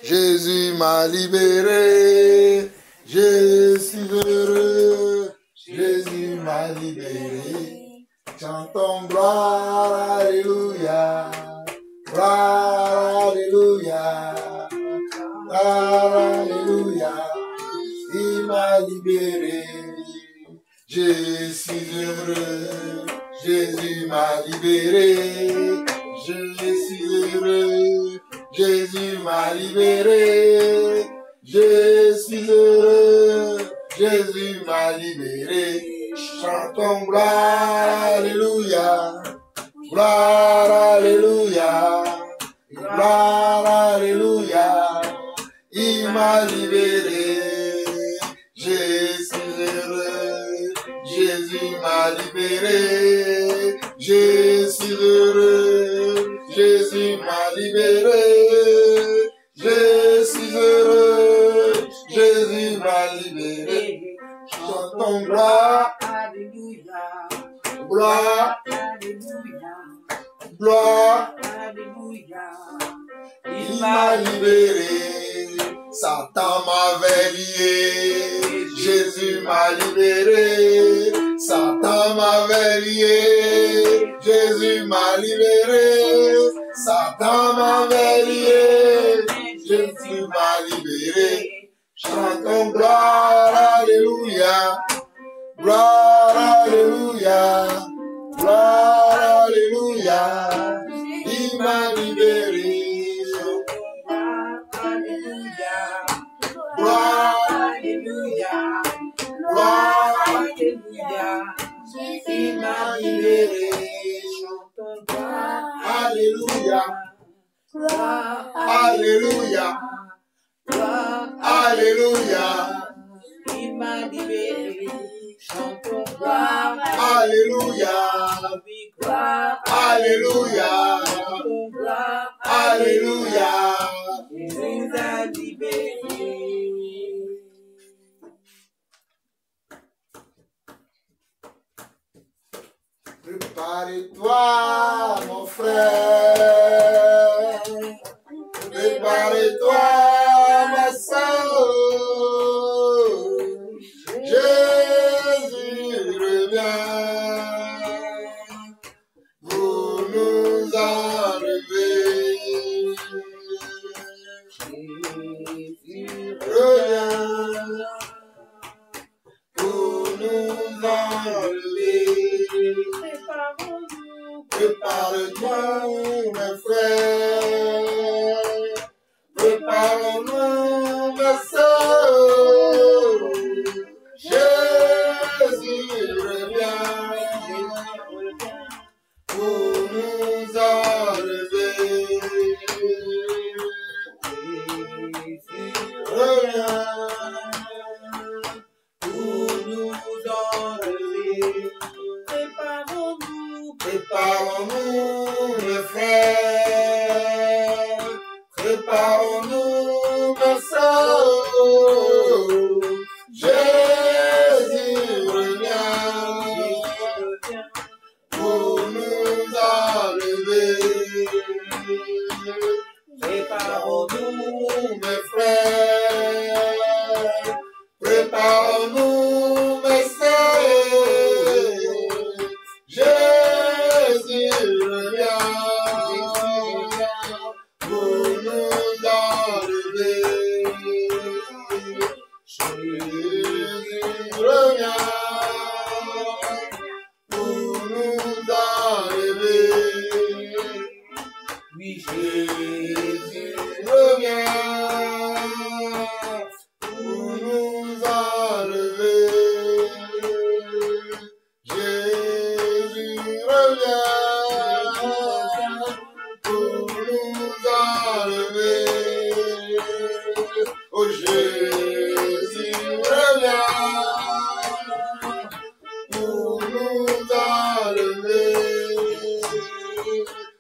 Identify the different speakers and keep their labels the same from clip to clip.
Speaker 1: Jésus m'a libéré, je suis heureux, Jésus m'a libéré. Chantons gloire, alléluia, gloire, alléluia, gloire, alléluia. Il m'a libéré, je suis heureux, Jésus m'a libéré, je suis heureux, Jésus m'a libéré, je suis heureux, Jésus m'a libéré. Chantons gloire, alléluia, gloire, alléluia, gloire, alléluia. Il m'a libéré, je suis heureux, Jésus m'a libéré, je suis heureux, Jésus m'a libéré, je suis heureux, Jésus m'a libéré. Chantons gloire,
Speaker 2: alléluia,
Speaker 1: gloire,
Speaker 2: alléluia,
Speaker 1: gloire,
Speaker 2: alléluia.
Speaker 1: il m'a libéré, Satan m'avait lié, Jésus m'a libéré, Satan m'avait lié, Jésus m'a libéré, Satan m'avait lié, Jésus m'a libéré. Chantons gloire, alléluia, gloire, alléluia, gloire, alléluia, il m'a libéré. Gloire,
Speaker 2: Alléluia,
Speaker 1: gloire,
Speaker 2: alléluia, il m'a libéré. Chantons gloire,
Speaker 1: alléluia,
Speaker 2: gloire,
Speaker 1: alléluia,
Speaker 2: gloire,
Speaker 1: alléluia,
Speaker 2: il m'a libéré. Chantons gloire,
Speaker 1: alléluia,
Speaker 2: oui, gloire,
Speaker 1: alléluia,
Speaker 2: chantons gloire,
Speaker 1: alléluia.
Speaker 2: il nous a libérés.
Speaker 1: Prépare-toi, mon frère, prépare-toi, ma soeur, Jésus revient pour nous enlever. Jésus revient pour nous enlever. Prépare-nous, mes frères, prépare-nous, mes sœurs, Jésus revient pour nous enlever. Jésus revient pour nous enlever. Préparons-nous, mes frères, préparons-nous, mes sœurs, Jésus revient pour nous enlever. Préparons-nous, mes frères, préparons-nous, mes sœurs, Jésus revient pour nous enlever. Jésus revient pour nous enlever. Oui, Jésus revient pour nous enlever. Jésus revient pour nous enlever. Oh, Jésus revient pour nous enlever.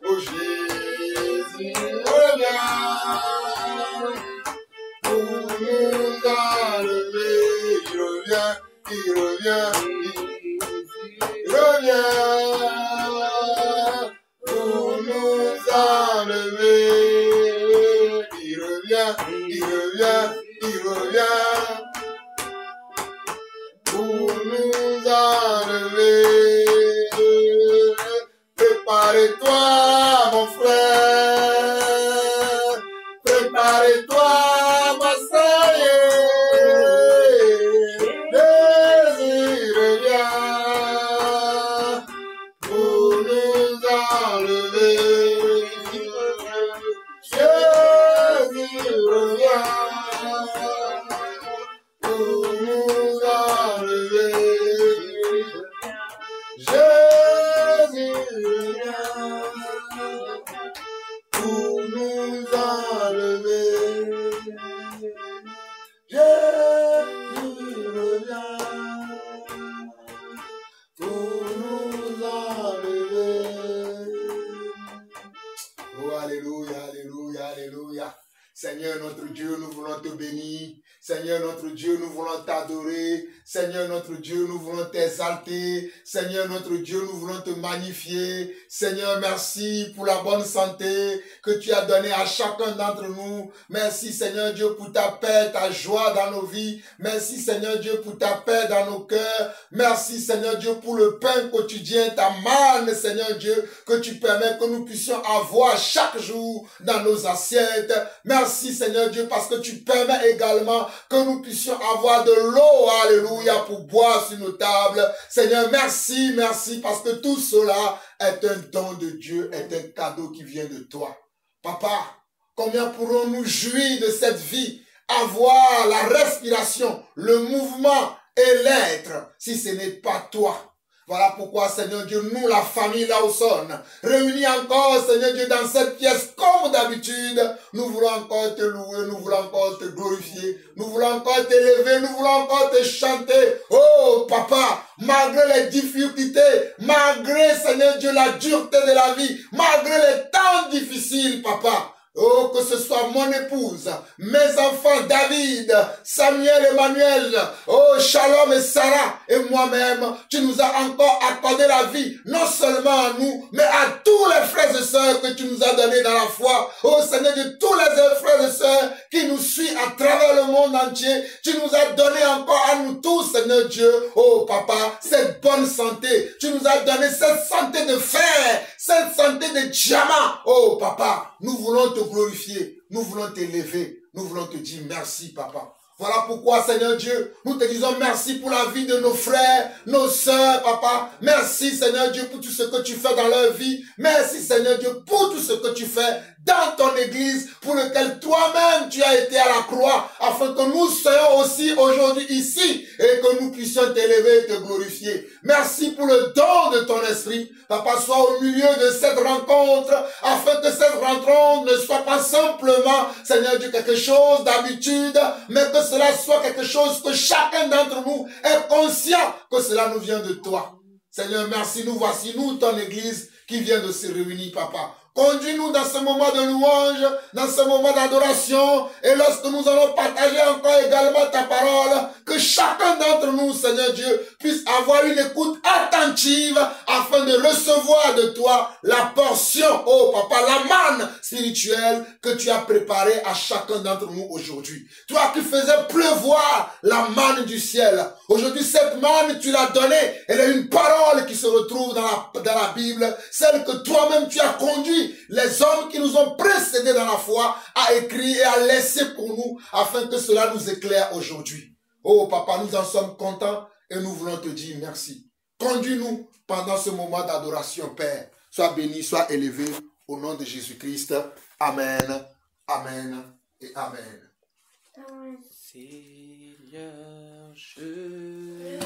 Speaker 1: Oh, Jésus revient pour nous enlever. Il revient, il revient pour nous enlever. Il revient il revient, il revient pour nous enlever. Prépare-toi, mon frère, prépare-toi, ma sœur, Jésus revient pour nous enlever. Jésus revient pour nous enlever. Jésus revient pour nous enlever. Jésus revient pour nous enlever. Oh, alléluia, alléluia, alléluia. Seigneur notre Dieu, nous voulons te bénir. Seigneur notre Dieu, nous voulons t'adorer. Seigneur notre Dieu, nous voulons t'exalter. Seigneur notre Dieu, nous voulons te magnifier. Seigneur, merci pour la bonne santé que tu as donnée à chacun d'entre nous. Merci Seigneur Dieu pour ta paix, ta joie dans nos vies. Merci Seigneur Dieu pour ta paix dans nos cœurs. Merci Seigneur Dieu pour le pain quotidien, ta manne Seigneur Dieu, que tu permets que nous puissions avoir chaque jour dans nos assiettes. Merci Seigneur Dieu parce que tu permets également que nous puissions avoir de l'eau, alléluia, pour boire sur nos tables. Seigneur, merci, merci, parce que tout cela est un don de Dieu, est un cadeau qui vient de toi. Papa, combien pourrons-nous jouir de cette vie, avoir la respiration, le mouvement et l'être, si ce n'est pas toi? Voilà pourquoi, Seigneur Dieu, nous, la famille Lawson, réunis encore, Seigneur Dieu, dans cette pièce comme d'habitude, nous voulons encore te louer, nous voulons encore te glorifier, nous voulons encore t'élever, nous voulons encore te chanter. Oh, Papa, malgré les difficultés, malgré, Seigneur Dieu, la dureté de la vie, malgré les temps difficiles, Papa, oh, que ce soit mon épouse, mes enfants, David, Samuel, Emmanuel, oh, Shalom et Sarah, et moi-même, tu nous as encore accordé la vie, non seulement à nous, mais à tous les frères et sœurs que tu nous as donnés dans la foi. Oh, Seigneur Dieu, tous les frères et sœurs qui nous suivent à travers le monde entier, tu nous as donné encore à nous tous, Seigneur Dieu, oh, Papa, cette bonne santé. Tu nous as donné cette santé de fer, cette santé de diamant. Oh, Papa, nous voulons te glorifier, nous voulons t'élever, nous voulons te dire merci, Papa. Voilà pourquoi, Seigneur Dieu, nous te disons merci pour la vie de nos frères, nos sœurs, Papa. Merci, Seigneur Dieu, pour tout ce que tu fais dans leur vie. Merci, Seigneur Dieu, pour tout ce que tu fais dans ton église, pour lequel toi-même tu as été à la croix, afin que nous soyons aussi aujourd'hui ici et que nous puissions t'élever et te glorifier. Merci pour le don de ton esprit. Papa, sois au milieu de cette rencontre, afin que cette rencontre ne soit pas simplement, Seigneur Dieu, quelque chose d'habitude, mais que cela soit quelque chose que chacun d'entre nous est conscient que cela nous vient de toi. Seigneur, merci, nous voici, nous, ton église, qui vient de se réunir, Papa. Conduis-nous dans ce moment de louange, dans ce moment d'adoration, et lorsque nous allons partager encore également ta parole, que chacun d'entre nous, Seigneur Dieu, puisse avoir une écoute attentive afin de recevoir de toi la portion, oh Papa, la manne spirituelle que tu as préparée à chacun d'entre nous aujourd'hui. Toi qui faisais pleuvoir la manne du ciel, aujourd'hui cette manne tu l'as donnée, elle est une parole qui se retrouve dans la Bible, celle que toi-même tu as conduit les hommes qui nous ont précédés dans la foi à écrire et à laisser pour nous afin que cela nous éclaire aujourd'hui. Oh Papa, nous en sommes contents et nous voulons te dire merci. Conduis-nous pendant ce moment d'adoration, Père. Sois béni, sois élevé au nom de Jésus-Christ. Amen, amen et amen.
Speaker 2: Seigneur, je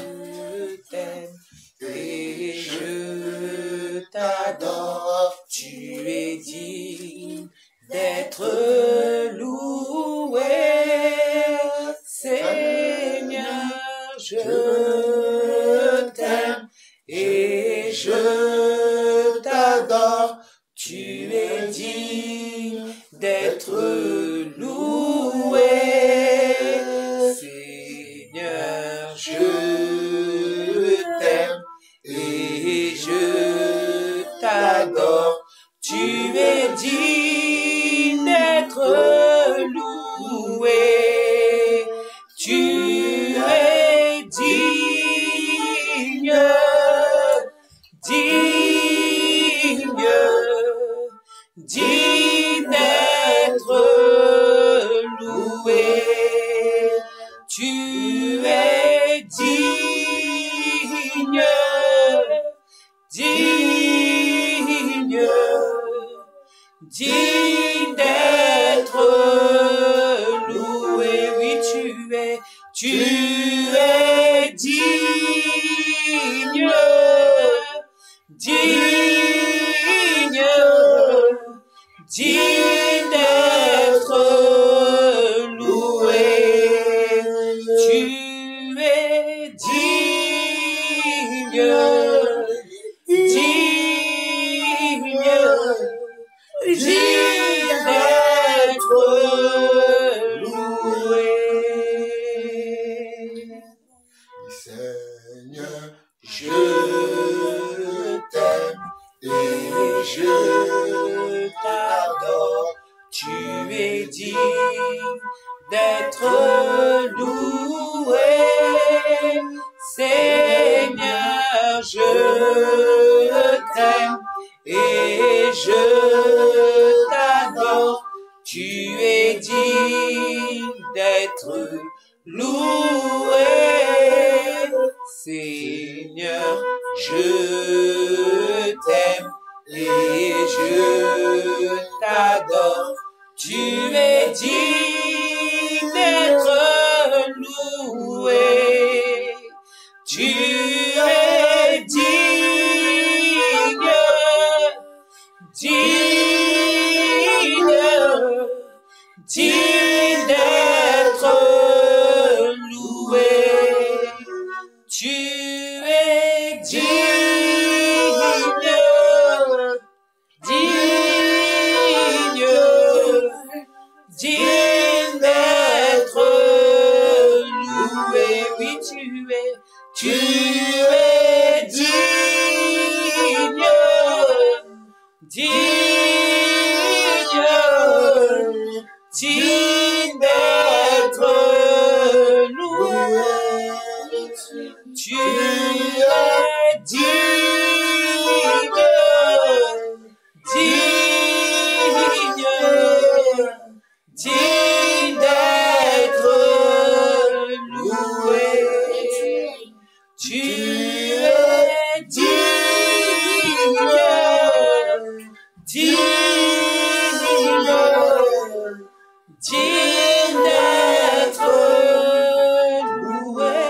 Speaker 2: t'aime et je t'adore. Tu es digne d'être loué. Seigneur, je t'aime et je t'adore. Tu es digne d'être loué. Seigneur, je t'aime et je t'adore. Tu es digne d'être loué. loué. Tu es digne, digne, digne d'être loué. Oui, tu es digne, digne, digne d'être loué. Tu es digne, digne, digne d'être loué.
Speaker 1: Seigneur,
Speaker 2: Je t'aime et je t'adore. Tu es digne d'être loué. Seigneur, je t'aime et je t'adore. Tu es digne d'être loué. Seigneur, je t'aime et je t'adore. Tu es digne d'être loué. Tu es digne, digne, digne d'être loué. Tu es digne, digne, digne d'être loué. Oui, tu es digne, digne, digne d'être loué. Tu es digne, digne, digne d'être loué. Tu es digne, digne, digne d'être loué.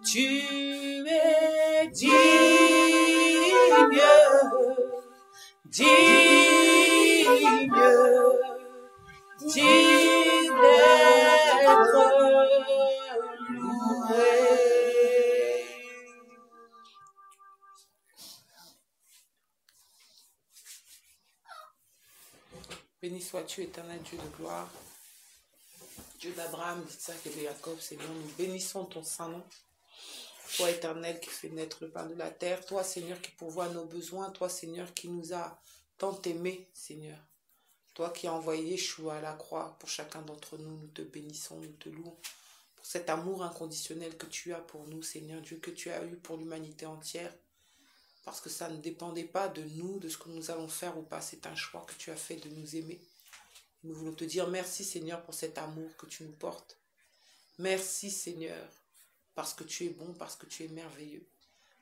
Speaker 2: Tu es digne, digne, digne d'être loué. Béni sois-tu, éternel Dieu de gloire, Dieu d'Abraham, d'Isaac et de Jacob. Seigneur, nous bénissons ton saint nom. Toi, éternel, qui fait naître le pain de la terre. Toi, Seigneur, qui pourvoit à nos besoins. Toi, Seigneur, qui nous a tant aimés, Seigneur. Toi qui as envoyé Yeshua à la croix pour chacun d'entre nous. Nous te bénissons, nous te louons pour cet amour inconditionnel que tu as pour nous, Seigneur Dieu, que tu as eu pour l'humanité entière. Parce que ça ne dépendait pas de nous, de ce que nous allons faire ou pas. C'est un choix que tu as fait de nous aimer. Nous voulons te dire merci, Seigneur, pour cet amour que tu nous portes. Merci, Seigneur, parce que tu es bon, parce que tu es merveilleux.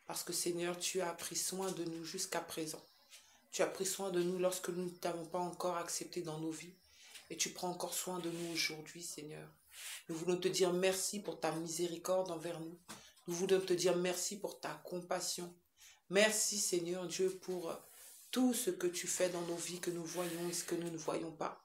Speaker 2: Parce que, Seigneur, tu as pris soin de nous jusqu'à présent. Tu as pris soin de nous lorsque nous ne t'avons pas encore accepté dans nos vies. Et tu prends encore soin de nous aujourd'hui, Seigneur. Nous voulons te dire merci pour ta miséricorde envers nous. Nous voulons te dire merci pour ta compassion. Merci, Seigneur Dieu, pour tout ce que tu fais dans nos vies, que nous voyons et ce que nous ne voyons pas.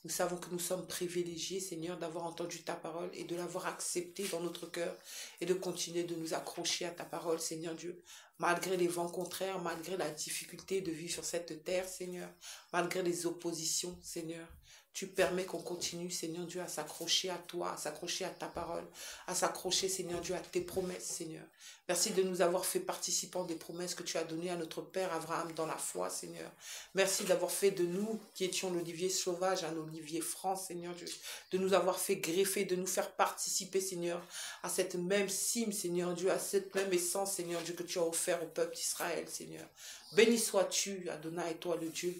Speaker 2: Nous savons que nous sommes privilégiés, Seigneur, d'avoir entendu ta parole et de l'avoir acceptée dans notre cœur et de continuer de nous accrocher à ta parole, Seigneur Dieu. Malgré les vents contraires, malgré la difficulté de vivre sur cette terre, Seigneur, malgré les oppositions, Seigneur, tu permets qu'on continue, Seigneur Dieu, à s'accrocher à toi, à s'accrocher à ta parole, à s'accrocher, Seigneur Dieu, à tes promesses, Seigneur. Merci de nous avoir fait participants des promesses que tu as données à notre Père Abraham dans la foi, Seigneur. Merci d'avoir fait de nous, qui étions l'olivier sauvage, un olivier franc, Seigneur Dieu. De nous avoir fait greffer, de nous faire participer, Seigneur, à cette même cime, Seigneur Dieu, à cette même essence, Seigneur Dieu, que tu as offert au peuple d'Israël, Seigneur. Béni sois-tu, Adonai, et toi le Dieu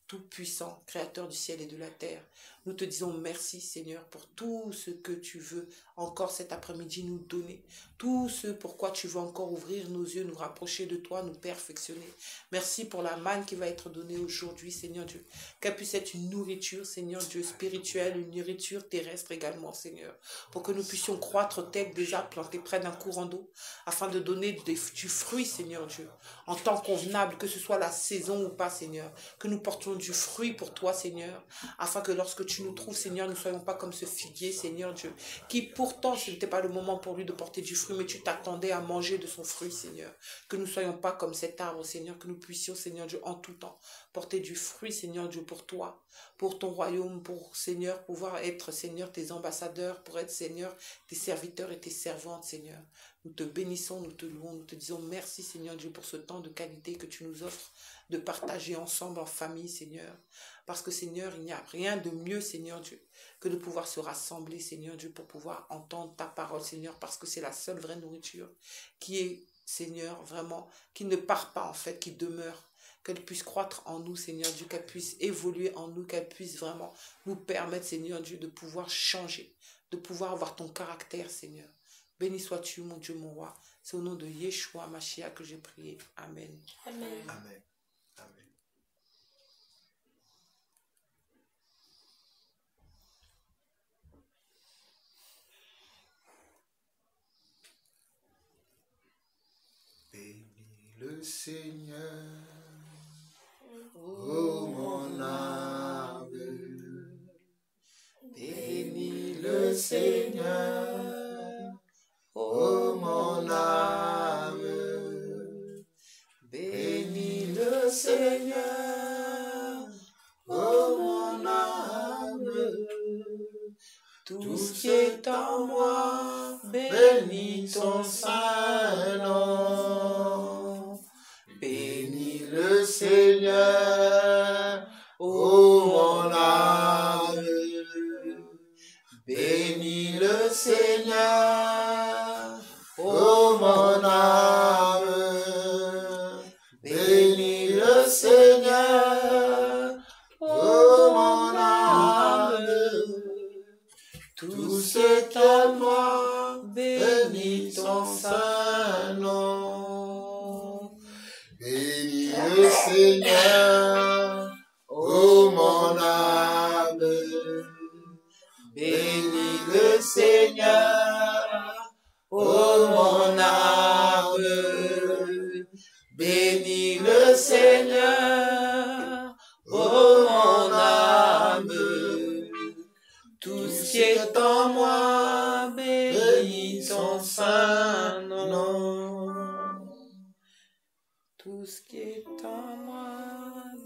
Speaker 2: tout-puissant, créateur du ciel et de la terre. Nous te disons merci, Seigneur, pour tout ce que tu veux encore cet après-midi nous donner. Tout ce pourquoi tu veux encore ouvrir nos yeux, nous rapprocher de toi, nous perfectionner. Merci pour la manne qui va être donnée aujourd'hui, Seigneur Dieu. Qu'elle puisse être une nourriture, Seigneur Dieu, spirituelle, une nourriture terrestre également, Seigneur. Pour que nous puissions croître tel des arbres plantés près d'un courant d'eau, afin de donner du fruit, Seigneur Dieu, en temps convenable, que ce soit la saison ou pas, Seigneur. Que nous portions du fruit pour toi, Seigneur, afin que lorsque tu nous trouves, Seigneur, nous ne soyons pas comme ce figuier, Seigneur Dieu, qui pourtant, ce n'était pas le moment pour lui de porter du fruit, mais tu t'attendais à manger de son fruit, Seigneur. Que nous ne soyons pas comme cet arbre, Seigneur, que nous puissions, Seigneur Dieu, en tout temps, porter du fruit, Seigneur Dieu, pour toi, pour ton royaume, pour, Seigneur, pouvoir être, Seigneur, tes ambassadeurs, pour être, Seigneur, tes serviteurs et tes servantes, Seigneur. Nous te bénissons, nous te louons, nous te disons merci, Seigneur Dieu, pour ce temps de qualité que tu nous offres de partager ensemble en famille, Seigneur. Parce que, Seigneur, il n'y a rien de mieux, Seigneur Dieu, que de pouvoir se rassembler, Seigneur Dieu, pour pouvoir entendre ta parole, Seigneur, parce que c'est la seule vraie nourriture qui est, Seigneur, vraiment, qui ne part pas, en fait, qui demeure. Qu'elle puisse croître en nous, Seigneur Dieu, qu'elle puisse évoluer en nous, qu'elle puisse vraiment nous permettre, Seigneur Dieu, de pouvoir changer, de pouvoir avoir ton caractère, Seigneur. Béni sois-tu, mon Dieu, mon roi. C'est au nom de Yeshua Mashiach que j'ai prié. Amen.
Speaker 3: Amen.
Speaker 1: Amen. Amen. Bénis le Seigneur, ô mon âme. Bénis le Seigneur, ô mon âme. Bénis le Seigneur, ô mon âme.
Speaker 2: Tout ce qui est en moi,
Speaker 1: Bénis ton saint nom. Bénis le Seigneur, ô mon âme. Bénis le Seigneur, ô mon âme. Bénis le Seigneur, ô mon âme. Tout ce qui est en moi, bénis ton saint nom. Bénis le Seigneur, ô mon âme. Bénis le Seigneur, ô mon âme. Bénis le Seigneur, ô mon âme. Tout ce qui est en moi, bénis ton saint nom.
Speaker 2: tout ce qui est en moi,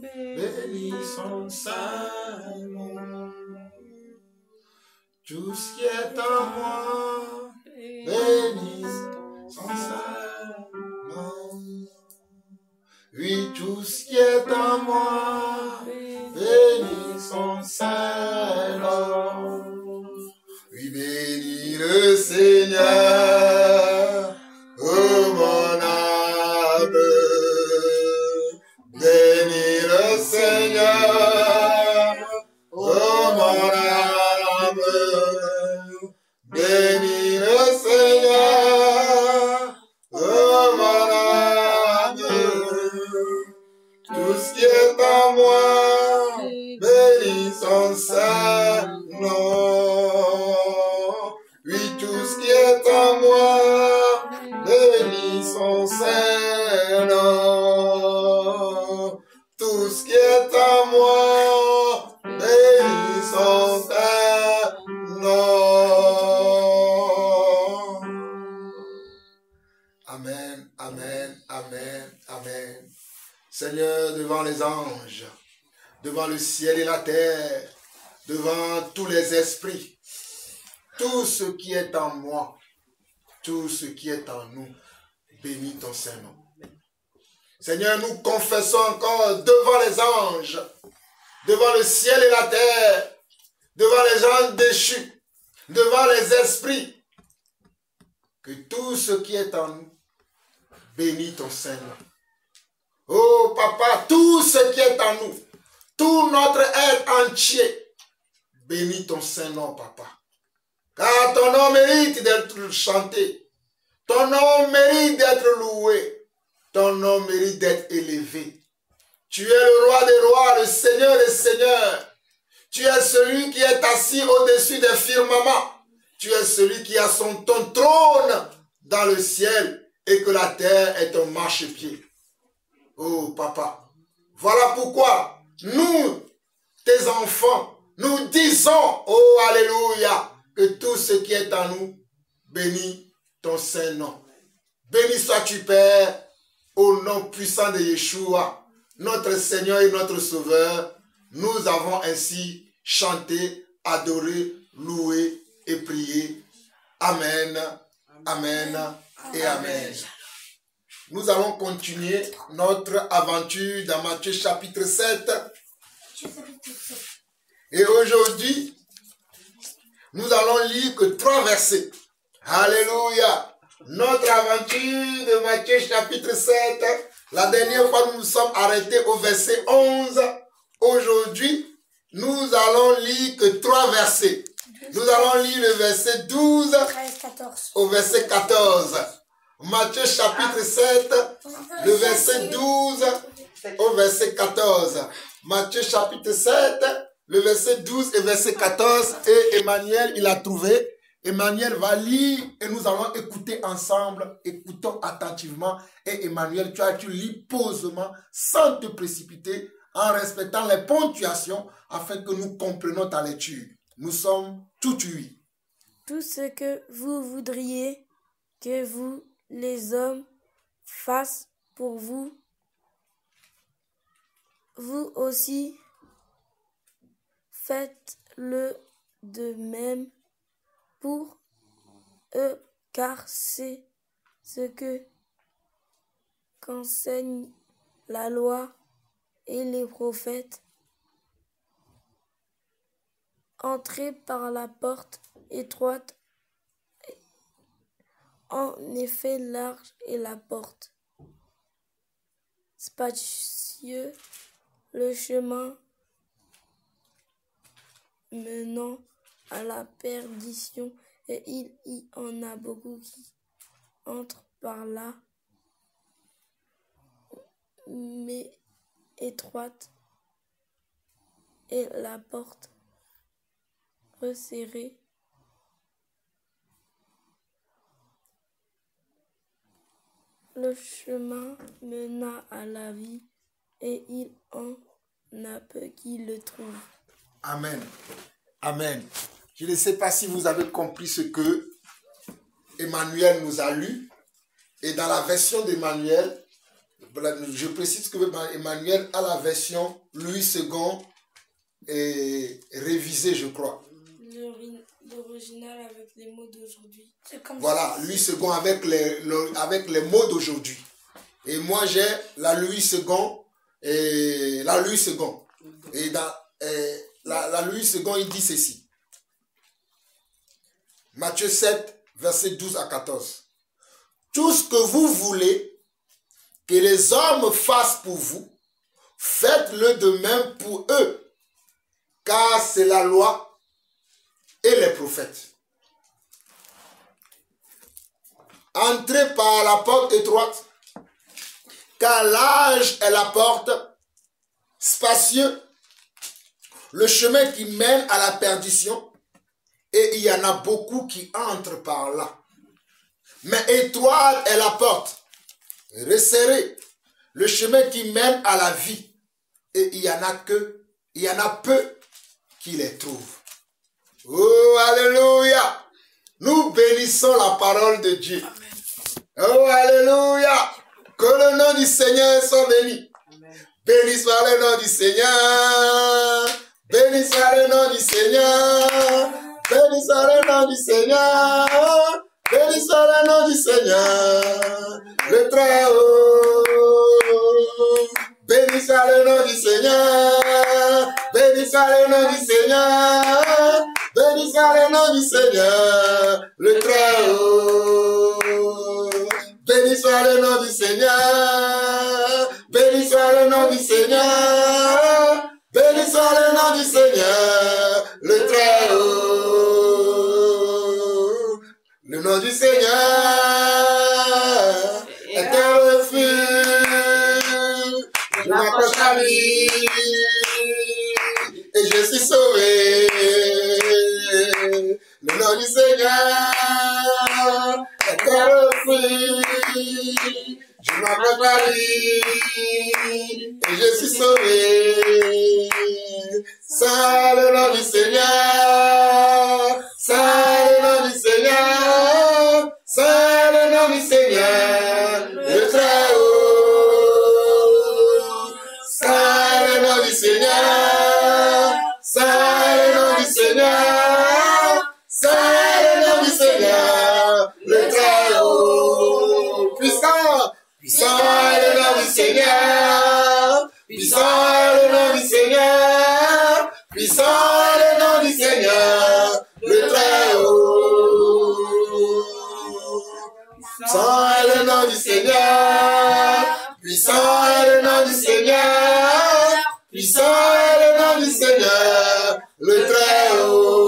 Speaker 1: Bénis son saint nom. Tout ce qui est en moi, bénis son saint nom. Oui, tout ce qui est en moi, bénis son saint nom. Oui, bénis le Seigneur, ô mon âme. Bénis le Seigneur, ô mon âme. Bénis le Seigneur, ô mon âme. Tout ce qui est en moi, bénis son saint nom. Oui, tout ce qui est en moi, bénis son saint nom. Tout ce qui est en moi, bénis son saint nom. Amen, amen, amen, amen. Seigneur, devant les anges, devant le ciel et la terre, devant tous les esprits, tout ce qui est en moi, tout ce qui est en nous, bénis ton Saint-Nom. Seigneur, nous confessons encore devant les anges, devant le ciel et la terre, devant les gens déchus, devant les esprits, que tout ce qui est en nous, bénis ton Saint-Nom. Oh Papa, tout ce qui est en nous, tout notre être entier, Bénis ton Saint-Nom, Papa. Car ton nom mérite d'être chanté. Ton nom mérite d'être loué. Ton nom mérite d'être élevé. Tu es le roi des rois, le Seigneur des seigneurs. Tu es celui qui est assis au-dessus des firmaments. Tu es celui qui a ton trône dans le ciel et que la terre est ton marchepied. Oh, Papa, voilà pourquoi nous, tes enfants, nous disons, oh, alléluia, que tout ce qui est en nous, bénis ton Saint-Nom. Béni sois-tu, Père, au nom puissant de Yeshua, notre Seigneur et notre Sauveur. Nous avons ainsi chanté, adoré, loué et prié. Amen, amen et amen. Nous allons continuer notre aventure dans Matthieu chapitre 7. Et aujourd'hui, nous allons lire que 3 versets. Alléluia. Notre aventure de Matthieu chapitre 7. La dernière fois, nous nous sommes arrêtés au verset 11. Aujourd'hui, nous allons lire que 3 versets. Nous allons lire le verset 12 au verset 14. Matthieu chapitre 7, le verset 12 au verset 14. Matthieu chapitre 7, le verset 12 et verset 14. Et Emmanuel, il a trouvé. Emmanuel va lire et nous allons écouter ensemble. Écoutons attentivement. Et Emmanuel, tu lis posément, sans te précipiter, en respectant les ponctuations, afin que nous comprenions ta lecture. Nous sommes tout oui.
Speaker 3: Tout ce que vous voudriez que vous, les hommes, fassent pour vous, vous aussi, faites-le de même pour eux, car c'est ce que qu'enseigne la loi et les prophètes. Entrez par la porte étroite. En effet, large est la porte, spacieux le chemin menant à la perdition, et il y en a beaucoup qui entrent par là, mais étroite est la porte, resserrée. Le chemin mena à la vie, et il en a peu qui le trouvent.
Speaker 1: Amen. Amen. Je ne sais pas si vous avez compris ce que Emmanuel nous a lu. Et dans la version d'Emmanuel, je précise que Emmanuel a la version Louis II et révisée, je crois.
Speaker 3: L'original avec les mots d'aujourd'hui.
Speaker 1: Voilà, Louis II avec les mots d'aujourd'hui. Et moi, j'ai la Louis II et la Louis II. Et dans la Louis II, il dit ceci. Matthieu 7, verset 12 à 14. Tout ce que vous voulez que les hommes fassent pour vous, faites-le de même pour eux, car c'est la loi et les prophètes. Entrez par la porte étroite, car large est la porte, spacieux, le chemin qui mène à la perdition, et il y en a beaucoup qui entrent par là. Mais étroite est la porte, resserrée, le chemin qui mène à la vie, et il y en a peu qui les trouvent. Oh, alléluia! Nous bénissons la parole de Dieu. Amen. Oh, alléluia! Que le nom du Seigneur soit béni. Amen. Béni soit le nom du Seigneur. Béni soit le nom du Seigneur. Béni soit le nom du Seigneur. Béni soit le nom du Seigneur. Le Très-Haut. Béni soit le nom du Seigneur. Béni soit le nom du Seigneur. Béni soit le nom du Seigneur, le Très-Haut. Béni soit le nom du Seigneur. Béni soit le nom du Seigneur. Béni soit le nom du Seigneur, le Très-Haut. du Seigneur est un refuge. Je m'accroche à lui et je suis sauvé. Le nom du Seigneur est un refuge. Je m'accroche à lui et je suis sauvé. C'est le nom du Seigneur. C'est le nom du Seigneur. C'est le nom du Seigneur. Le Très-Haut. C'est le nom du Seigneur. C'est le nom du Seigneur. C'est le nom du Seigneur. Le Très-Haut. Puissant. Puissant est le nom du Seigneur. Puissant est le nom du Seigneur. Puissant est le nom du Seigneur. Le Très-Haut. Puissant est le nom du Seigneur. Puissant est le nom du Seigneur. Puissant est le nom du Seigneur. Le Très-Haut.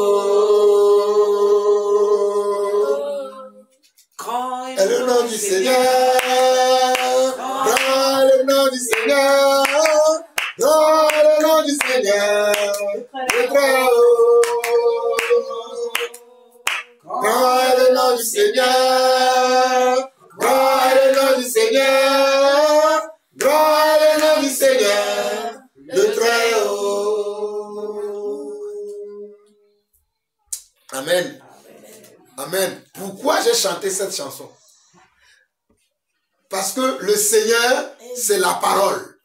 Speaker 2: Grand
Speaker 1: est le nom du Seigneur. Grand est le nom du Seigneur. Grand est le nom du Seigneur. Le Très-Haut. Grand est le nom du Seigneur. Grand est le nom du Seigneur. Grand est le nom du Seigneur. Le Très-Haut. Amen. Amen. Pourquoi j'ai chanté cette chanson? Parce que le Seigneur, c'est la parole.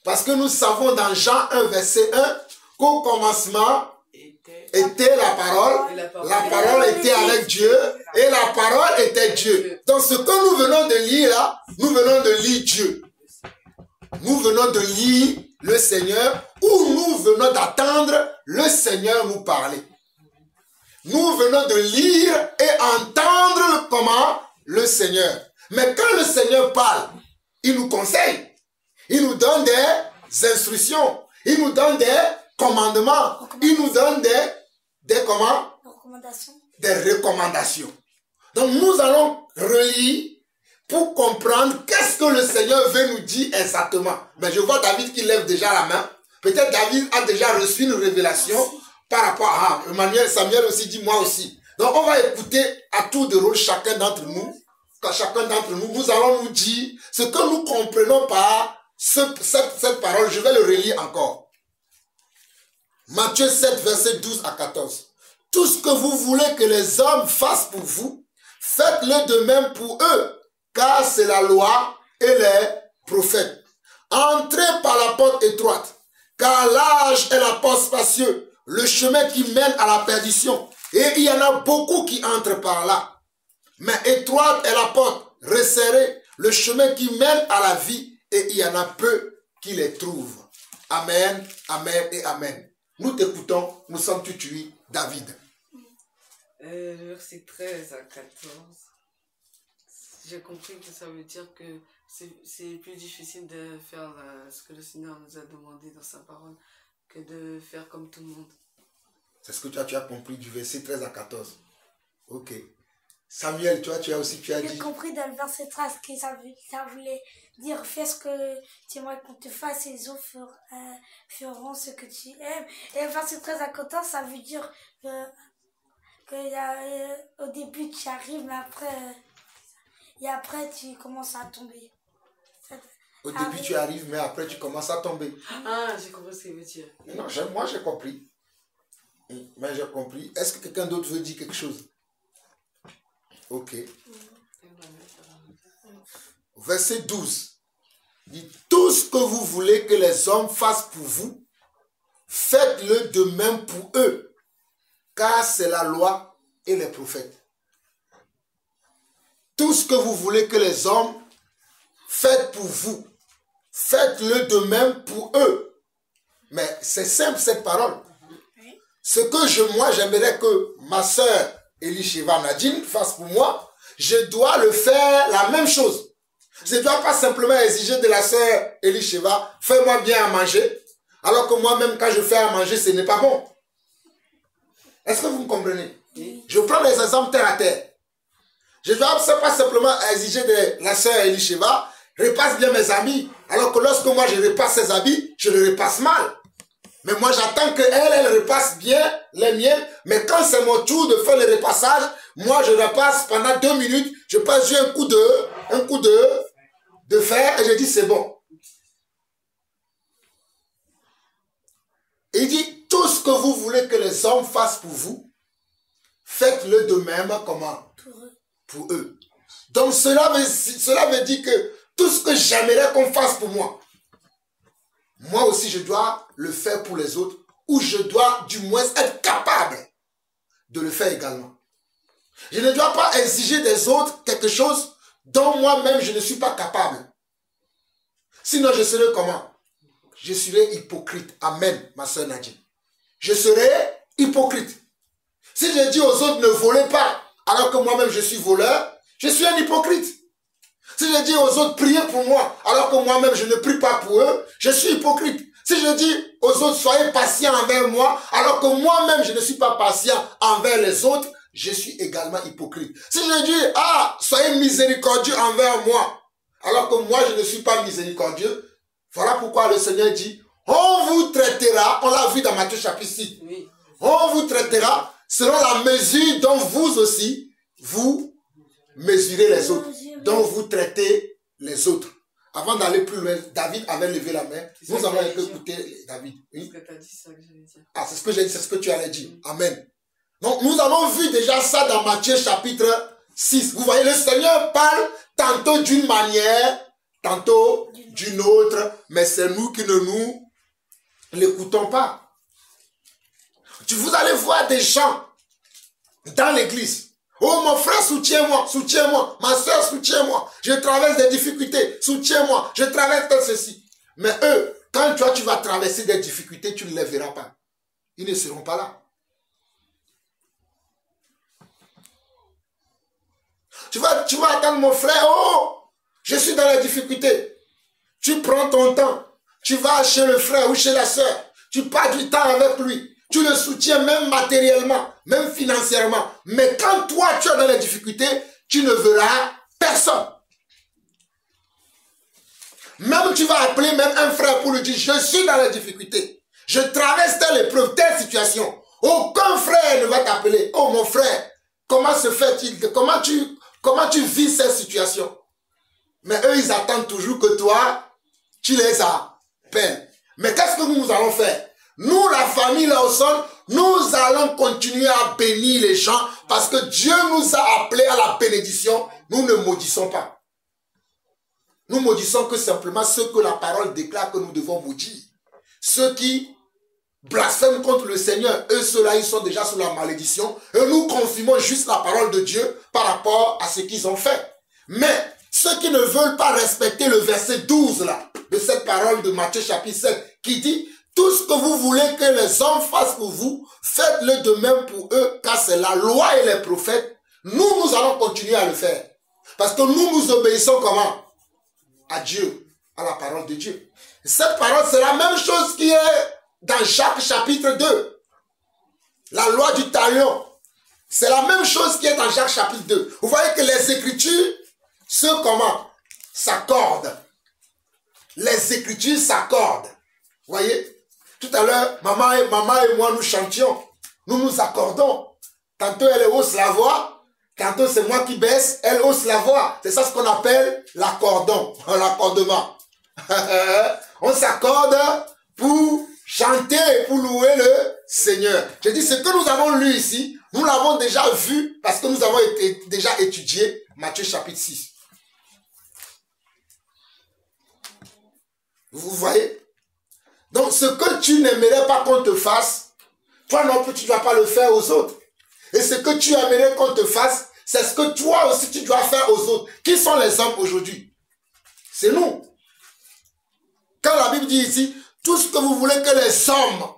Speaker 1: Parce que nous savons dans Jean 1, verset 1, qu'au commencement était la parole. La parole était avec Dieu et la parole était Dieu. Donc ce que nous venons de lire là, nous venons de lire Dieu. Nous venons de lire le Seigneur ou nous venons d'attendre le Seigneur nous parler. Nous venons de lire et entendre comment le Seigneur. Mais quand le Seigneur parle, il nous conseille. Il nous donne des instructions. Il nous donne des commandements. Il nous donne des comment? Des recommandations. Donc nous allons relire pour comprendre qu'est-ce que le Seigneur veut nous dire exactement. Mais je vois David qui lève déjà la main. Peut-être David a déjà reçu une révélation par rapport à Emmanuel. Samuel aussi dit moi aussi. Donc on va écouter à tour de rôle chacun d'entre nous. Quand chacun d'entre nous, nous allons nous dire ce que nous comprenons par cette parole. Je vais le relire encore. Matthieu 7, verset 12 à 14. Tout ce que vous voulez que les hommes fassent pour vous, faites-le de même pour eux, car c'est la loi et les prophètes. Entrez par la porte étroite, car large est la porte spacieuse, le chemin qui mène à la perdition, et il y en a beaucoup qui entrent par là. Mais étroite est la porte, resserrée, le chemin qui mène à la vie, et il y en a peu qui les trouvent. Amen, amen et amen. Nous t'écoutons, nous sommes tutuis, David.
Speaker 4: Verset 13 à 14. J'ai compris que ça veut dire que c'est plus difficile de faire ce que le Seigneur nous a demandé dans sa parole que de faire comme tout le monde.
Speaker 1: C'est ce que tu as compris du verset 13 à 14. Ok. Samuel, tu as dit.
Speaker 5: J'ai compris dans le verset 13 que ça voulait dire fais ce que tu aimerais qu'on te fasse et les autres feront ce que tu aimes. Et le verset 13 à 14, ça veut dire que au début tu arrives, mais après tu commences à tomber.
Speaker 1: Au début tu arrives, mais après tu commences à tomber.
Speaker 4: Ah, j'ai compris ce qu'il veut dire.
Speaker 1: Non, moi j'ai compris. Mais j'ai compris. Est-ce que quelqu'un d'autre veut dire quelque chose? Ok. Verset 12. Dit, tout ce que vous voulez que les hommes fassent pour vous, faites-le de même pour eux, car c'est la loi et les prophètes. Tout ce que vous voulez que les hommes fassent pour vous, faites-le de même pour eux. Mais c'est simple cette parole. Ce que moi j'aimerais que ma soeur Elisheva Nadine fasse pour moi, je dois le faire la même chose. Je ne dois pas simplement exiger de la sœur Elisheva, fais-moi bien à manger, alors que moi-même quand je fais à manger, ce n'est pas bon. Est-ce que vous me comprenez? Je prends des exemples terre à terre. Je ne vais pas simplement exiger de la sœur Elisheva, repasse bien mes habits, alors que lorsque moi je repasse ses habits, je le repasse mal. Mais moi j'attends qu'elle repasse bien les miens, mais quand c'est mon tour de faire le repassage, moi je repasse pendant 2 minutes, je passe un coup de fer et je dis c'est bon. Il dit, tout ce que vous voulez que les hommes fassent pour vous, faites-le de même, comment? Pour eux. Donc cela veut dire que tout ce que j'aimerais qu'on fasse pour moi, moi aussi je dois le faire pour les autres, ou je dois du moins être capable de le faire également. Je ne dois pas exiger des autres quelque chose dont moi-même je ne suis pas capable. Sinon je serai comment? Je serai hypocrite. Amen, ma soeur Nadia. Je serai hypocrite. Si je dis aux autres ne volez pas, alors que moi-même je suis voleur, je suis un hypocrite. Si je dis aux autres priez pour moi, alors que moi-même je ne prie pas pour eux, je suis hypocrite. Si je dis aux autres soyez patients envers moi, alors que moi-même je ne suis pas patient envers les autres, je suis également hypocrite. Si je dis soyez miséricordieux envers moi, alors que moi je ne suis pas miséricordieux, voilà pourquoi le Seigneur dit, on vous traitera, on l'a vu dans Matthieu chapitre 6, oui. On vous traitera selon la mesure dont vous aussi, vous mesurez les autres, dont vous traitez les autres. Avant d'aller plus loin, David avait levé la main. Nous allons écouter David. Oui? C'est ce que tu as dit, c'est ça que j'allais dire. Ah, c'est ce que j'ai dit, c'est ce que tu allais dire. Amen. Donc, nous avons vu déjà ça dans Matthieu chapitre 6. Vous voyez, le Seigneur parle tantôt d'une manière, tantôt d'une autre, mais c'est nous qui ne nous l'écoutons pas. Vous allez voir des gens dans l'église. Oh mon frère, soutiens-moi, soutiens-moi. Ma soeur, soutiens-moi. Je traverse des difficultés, soutiens-moi. Je traverse tout ceci. Mais eux, quand toi tu vas traverser des difficultés, tu ne les verras pas. Ils ne seront pas là. Tu vas attendre mon frère, oh, je suis dans la difficulté. Tu prends ton temps. Tu vas chez le frère ou chez la soeur. Tu passes du temps avec lui. Tu le soutiens même matériellement, même financièrement. Mais quand toi, tu es dans les difficultés, tu ne verras personne. Même tu vas appeler même un frère pour lui dire, je suis dans les difficultés. Je traverse telle épreuve, telle situation. Aucun frère ne va t'appeler. Oh mon frère, comment se fait-il? Comment tu vis cette situation? Mais eux, ils attendent toujours que toi, tu les appelles. Mais qu'est-ce que nous allons faire? Nous, la famille Lawson, nous allons continuer à bénir les gens parce que Dieu nous a appelés à la bénédiction. Nous ne maudissons pas. Nous maudissons que simplement ceux que la parole déclare que nous devons maudire. Ceux qui blasphèment contre le Seigneur, eux, ceux-là, ils sont déjà sous la malédiction. Et nous confirmons juste la parole de Dieu par rapport à ce qu'ils ont fait. Mais ceux qui ne veulent pas respecter le verset 12 là, de cette parole de Matthieu chapitre 7, qui dit, tout ce que vous voulez que les hommes fassent pour vous, faites-le de même pour eux, car c'est la loi et les prophètes. Nous allons continuer à le faire. Parce que nous obéissons comment? À Dieu, à la parole de Dieu. Cette parole, c'est la même chose qui est dans Jacques chapitre 2. La loi du talion. C'est la même chose qui est dans Jacques chapitre 2. Vous voyez que les Écritures, s'accordent. Les Écritures s'accordent. Vous voyez? Tout à l'heure, maman et moi, nous chantions. Nous nous accordons. Tantôt, elle hausse la voix. Tantôt, c'est moi qui baisse. Elle hausse la voix. C'est ça ce qu'on appelle l'accordon. L'accordement. On s'accorde pour chanter et pour louer le Seigneur. Je dis, ce que nous avons lu ici, nous l'avons déjà vu parce que nous avons déjà étudié Matthieu chapitre 6. Vous voyez? Donc, ce que tu n'aimerais pas qu'on te fasse, toi non plus, tu ne dois pas le faire aux autres. Et ce que tu aimerais qu'on te fasse, c'est ce que toi aussi, tu dois faire aux autres. Qui sont les hommes aujourd'hui? C'est nous. Quand la Bible dit ici, tout ce que vous voulez que les hommes,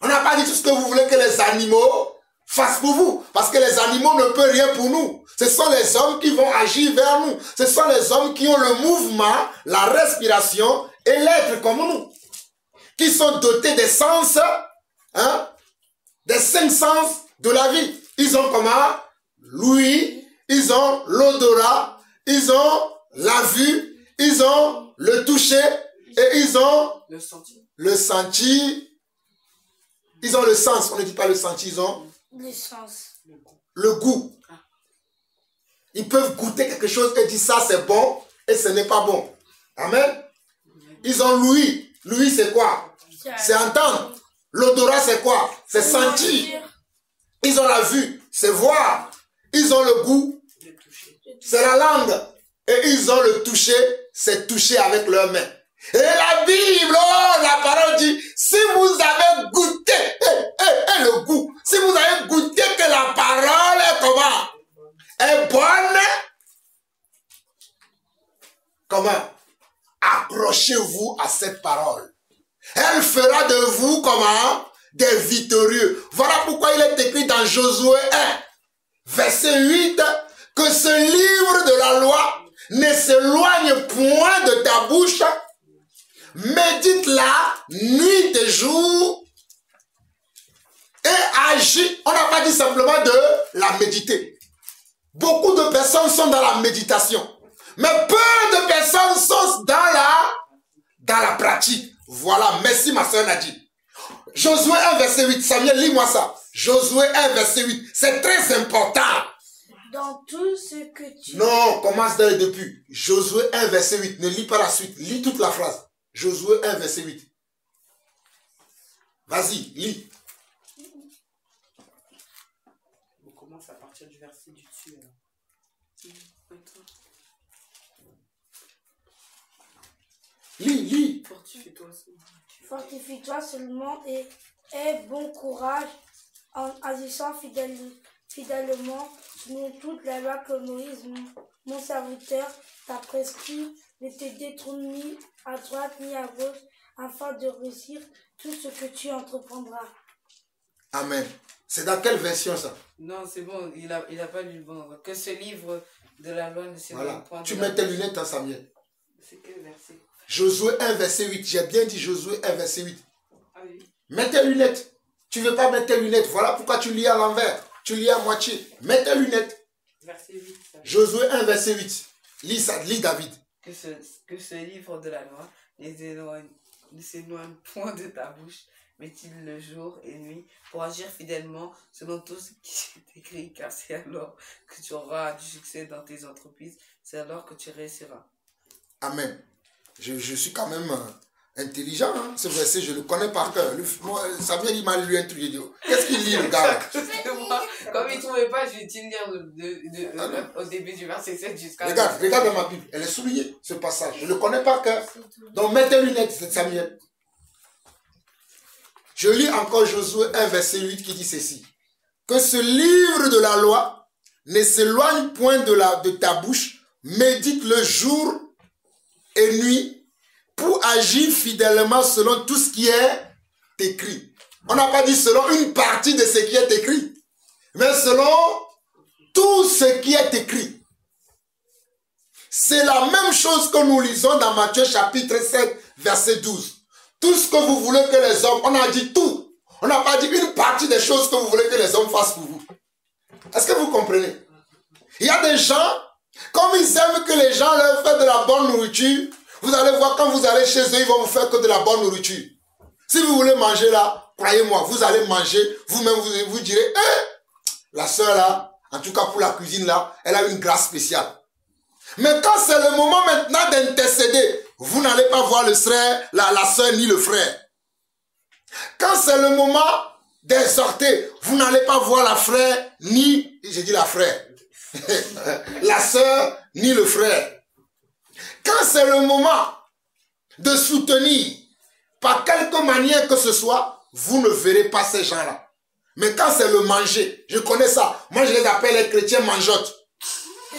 Speaker 1: on n'a pas dit tout ce que vous voulez que les animaux fassent pour vous. Parce que les animaux ne peuvent rien pour nous. Ce sont les hommes qui vont agir vers nous. Ce sont les hommes qui ont le mouvement, la respiration et l'être comme nous. Qui sont dotés des sens, des 5 sens de la vie. Ils ont comment? L'ouïe, ils ont l'odorat, ils ont la vue, ils ont le toucher et ils ont le senti. Ils ont le sens, on ne dit pas le senti, ils ont
Speaker 5: le sens.
Speaker 1: Le goût. Ils peuvent goûter quelque chose et dire ça c'est bon et ce n'est pas bon. Amen. Ils ont l'ouïe. L'ouïe c'est quoi? C'est entendre. L'odorat c'est quoi? C'est sentir. Ils ont la vue, c'est voir. Ils ont le goût, c'est la langue. Et ils ont le toucher, c'est toucher avec leurs mains. Et la Bible, oh, la parole dit, si vous avez goûté, le goût, si vous avez goûté que la parole est comment? Est bonne, comment? Accrochez-vous à cette parole. Elle fera de vous comment? Des victorieux. Voilà pourquoi il est écrit dans Josué 1, verset 8, que ce livre de la loi ne s'éloigne point de ta bouche, médite-la nuit et jour et agis. On n'a pas dit simplement de la méditer. Beaucoup de personnes sont dans la méditation, mais peu de personnes sont dans la pratique. Voilà, merci ma soeur Nadine. Josué 1 verset 8, Samuel, lis-moi ça. Josué 1 verset 8, c'est très important.
Speaker 5: Dans tout ce que tu...
Speaker 1: Non, commence dès le début. Josué 1 verset 8, ne lis pas la suite, lis toute la phrase. Josué 1 verset 8. Vas-y, lis.
Speaker 2: On commence à partir du verset du dessus.
Speaker 1: Lis.
Speaker 5: Fortifie-toi seulement et aie bon courage en agissant fidèlement selon toute la loi que Moïse, mon serviteur, t'a prescrit. Ne te détourne ni à droite ni à gauche afin de réussir tout ce que tu entreprendras.
Speaker 1: Amen. C'est dans quelle version ça?
Speaker 4: Non, c'est bon, il a pas lu le bon. Que ce livre de la loi ne s'éloigne point.
Speaker 1: Tu mets tes lunettes, hein, Samuel.
Speaker 4: C'est quel verset?
Speaker 1: Josué 1 verset 8. J'ai bien dit Josué 1 verset 8.
Speaker 4: Ah oui.
Speaker 1: Mets tes lunettes. Tu ne veux pas mettre tes lunettes. Voilà pourquoi tu lis à l'envers. Tu lis à moitié. Mets tes lunettes.
Speaker 4: Verset 8. Ça.
Speaker 1: Josué 1 verset 8. Lis ça, lis David.
Speaker 4: Que ce livre de la loi ne s'éloigne point de ta bouche, mais-il le jour et nuit, pour agir fidèlement selon tout ce qui est écrit, car c'est alors que tu auras du succès dans tes entreprises, c'est alors que tu réussiras. Amen.
Speaker 1: Je suis quand même intelligent, hein. Ce verset, je le connais par cœur. Samuel, il m'a lu un truc, il dit, qu'est-ce qu'il lit, le gars?
Speaker 4: Comme il ne trouvait pas, je vais te lire au début du verset 7 jusqu'à...
Speaker 1: Regarde dans ma Bible, elle est soulignée, ce passage. Je le connais par cœur. Donc, mets tes lunettes, c'est Samuel. Je lis encore Josué 1, verset 8, qui dit ceci. Que ce livre de la loi ne s'éloigne point de ta bouche, médite le jour et nuit, pour agir fidèlement selon tout ce qui est écrit. On n'a pas dit selon une partie de ce qui est écrit, mais selon tout ce qui est écrit. C'est la même chose que nous lisons dans Matthieu chapitre 7, verset 12. Tout ce que vous voulez que les hommes, on a dit tout. On n'a pas dit une partie des choses que vous voulez que les hommes fassent pour vous. Est-ce que vous comprenez? Il y a des gens, comme ils aiment que les gens leur fassent de la bonne nourriture, vous allez voir, quand vous allez chez eux, ils vont vous faire que de la bonne nourriture. Si vous voulez manger là, croyez-moi, vous allez manger, vous-même vous direz, la soeur là, en tout cas pour la cuisine là, elle a une grâce spéciale. Mais quand c'est le moment maintenant d'intercéder, vous n'allez pas voir le frère, la soeur ni le frère. Quand c'est le moment d'exhorter, vous n'allez pas voir la frère ni, j'ai dit la frère, la soeur ni le frère. Quand c'est le moment de soutenir, par quelque manière que ce soit, vous ne verrez pas ces gens-là. Mais quand c'est le manger, je connais ça. Moi, je les appelle les chrétiens mangeotes.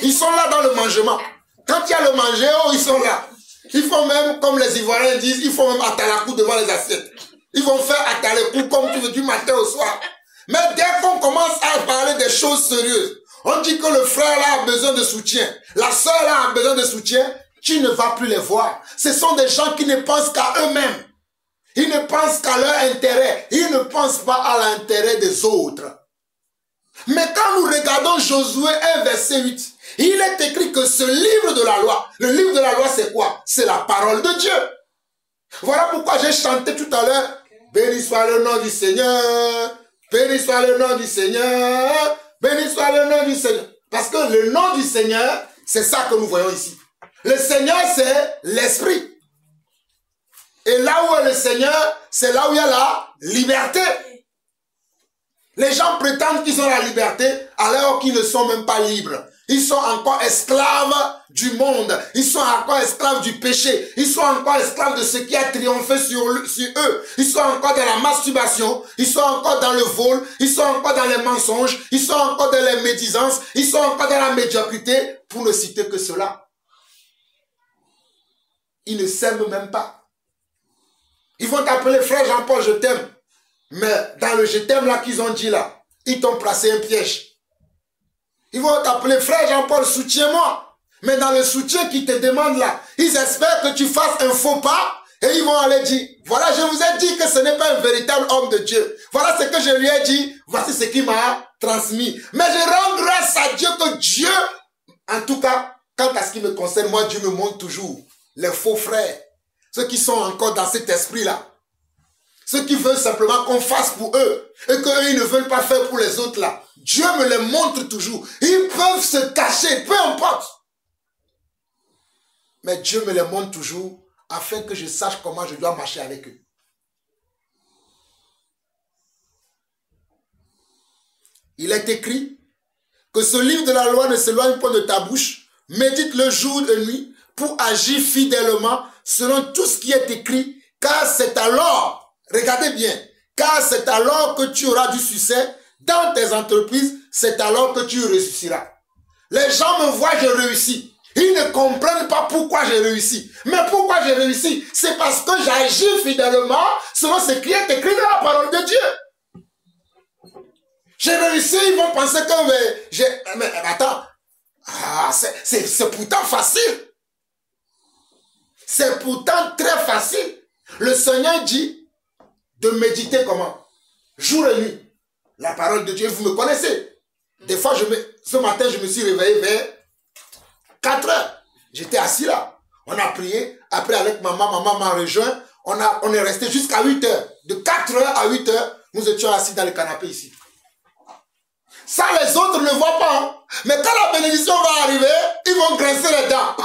Speaker 1: Ils sont là dans le mangement. Quand il y a le manger, oh, ils sont là. Ils font même, comme les Ivoiriens disent, ils font même atalakou devant les assiettes. Ils vont faire atalakou comme tu veux du matin au soir. Mais dès qu'on commence à parler des choses sérieuses, on dit que le frère là a besoin de soutien. La soeur là a besoin de soutien. Tu ne vas plus les voir. Ce sont des gens qui ne pensent qu'à eux-mêmes. Ils ne pensent qu'à leur intérêt. Ils ne pensent pas à l'intérêt des autres. Mais quand nous regardons Josué 1, verset 8, il est écrit que ce livre de la loi, le livre de la loi c'est quoi? C'est la parole de Dieu. Voilà pourquoi j'ai chanté tout à l'heure, béni soit le nom du Seigneur, béni soit le nom du Seigneur, béni soit le nom du Seigneur. Parce que le nom du Seigneur, c'est ça que nous voyons ici. Le Seigneur, c'est l'Esprit. Et là où est le Seigneur, c'est là où il y a la liberté. Les gens prétendent qu'ils ont la liberté alors qu'ils ne sont même pas libres. Ils sont encore esclaves du monde. Ils sont encore esclaves du péché. Ils sont encore esclaves de ce qui a triomphé sur eux. Ils sont encore dans la masturbation. Ils sont encore dans le vol. Ils sont encore dans les mensonges. Ils sont encore dans les médisances. Ils sont encore dans la médiocrité, pour ne citer que cela. Ils ne s'aiment même pas. Ils vont t'appeler frère Jean-Paul, je t'aime. Mais dans le je t'aime là qu'ils ont dit là, ils t'ont placé un piège. Ils vont t'appeler frère Jean-Paul, soutiens-moi. Mais dans le soutien qu'ils te demandent là, ils espèrent que tu fasses un faux pas et ils vont aller dire, voilà, je vous ai dit que ce n'est pas un véritable homme de Dieu. Voilà ce que je lui ai dit, voici ce qu'il m'a transmis. Mais je rends grâce à Dieu que Dieu, en tout cas, quant à ce qui me concerne, moi, Dieu me montre toujours les faux frères, ceux qui sont encore dans cet esprit-là. Ceux qui veulent simplement qu'on fasse pour eux et qu'eux, ils ne veulent pas faire pour les autres là. Dieu me les montre toujours. Ils peuvent se cacher, peu importe. Mais Dieu me les montre toujours afin que je sache comment je dois marcher avec eux. Il est écrit que ce livre de la loi ne s'éloigne pas de ta bouche. Médite-le jour et nuit pour agir fidèlement selon tout ce qui est écrit, car c'est alors, regardez bien, car c'est alors que tu auras du succès dans tes entreprises, c'est alors que tu réussiras. Les gens me voient, je réussis. Ils ne comprennent pas pourquoi j'ai réussi. Mais pourquoi j'ai réussi? C'est parce que j'agis fidèlement selon ce qui est écrit dans la parole de Dieu. J'ai réussi, ils vont penser que mais attends, c'est pourtant facile. C'est pourtant très facile. Le Seigneur dit de méditer comment? Jour et nuit. La parole de Dieu, vous me connaissez. Des fois, ce matin, je me suis réveillé vers 4 heures. J'étais assis là. On a prié. Après, avec maman m'a rejoint. On est resté jusqu'à 8 heures. De 4 heures à 8 heures, nous étions assis dans le canapé ici. Ça, les autres ne voient pas. Hein. Mais quand la bénédiction va arriver, ils vont grincer les dents.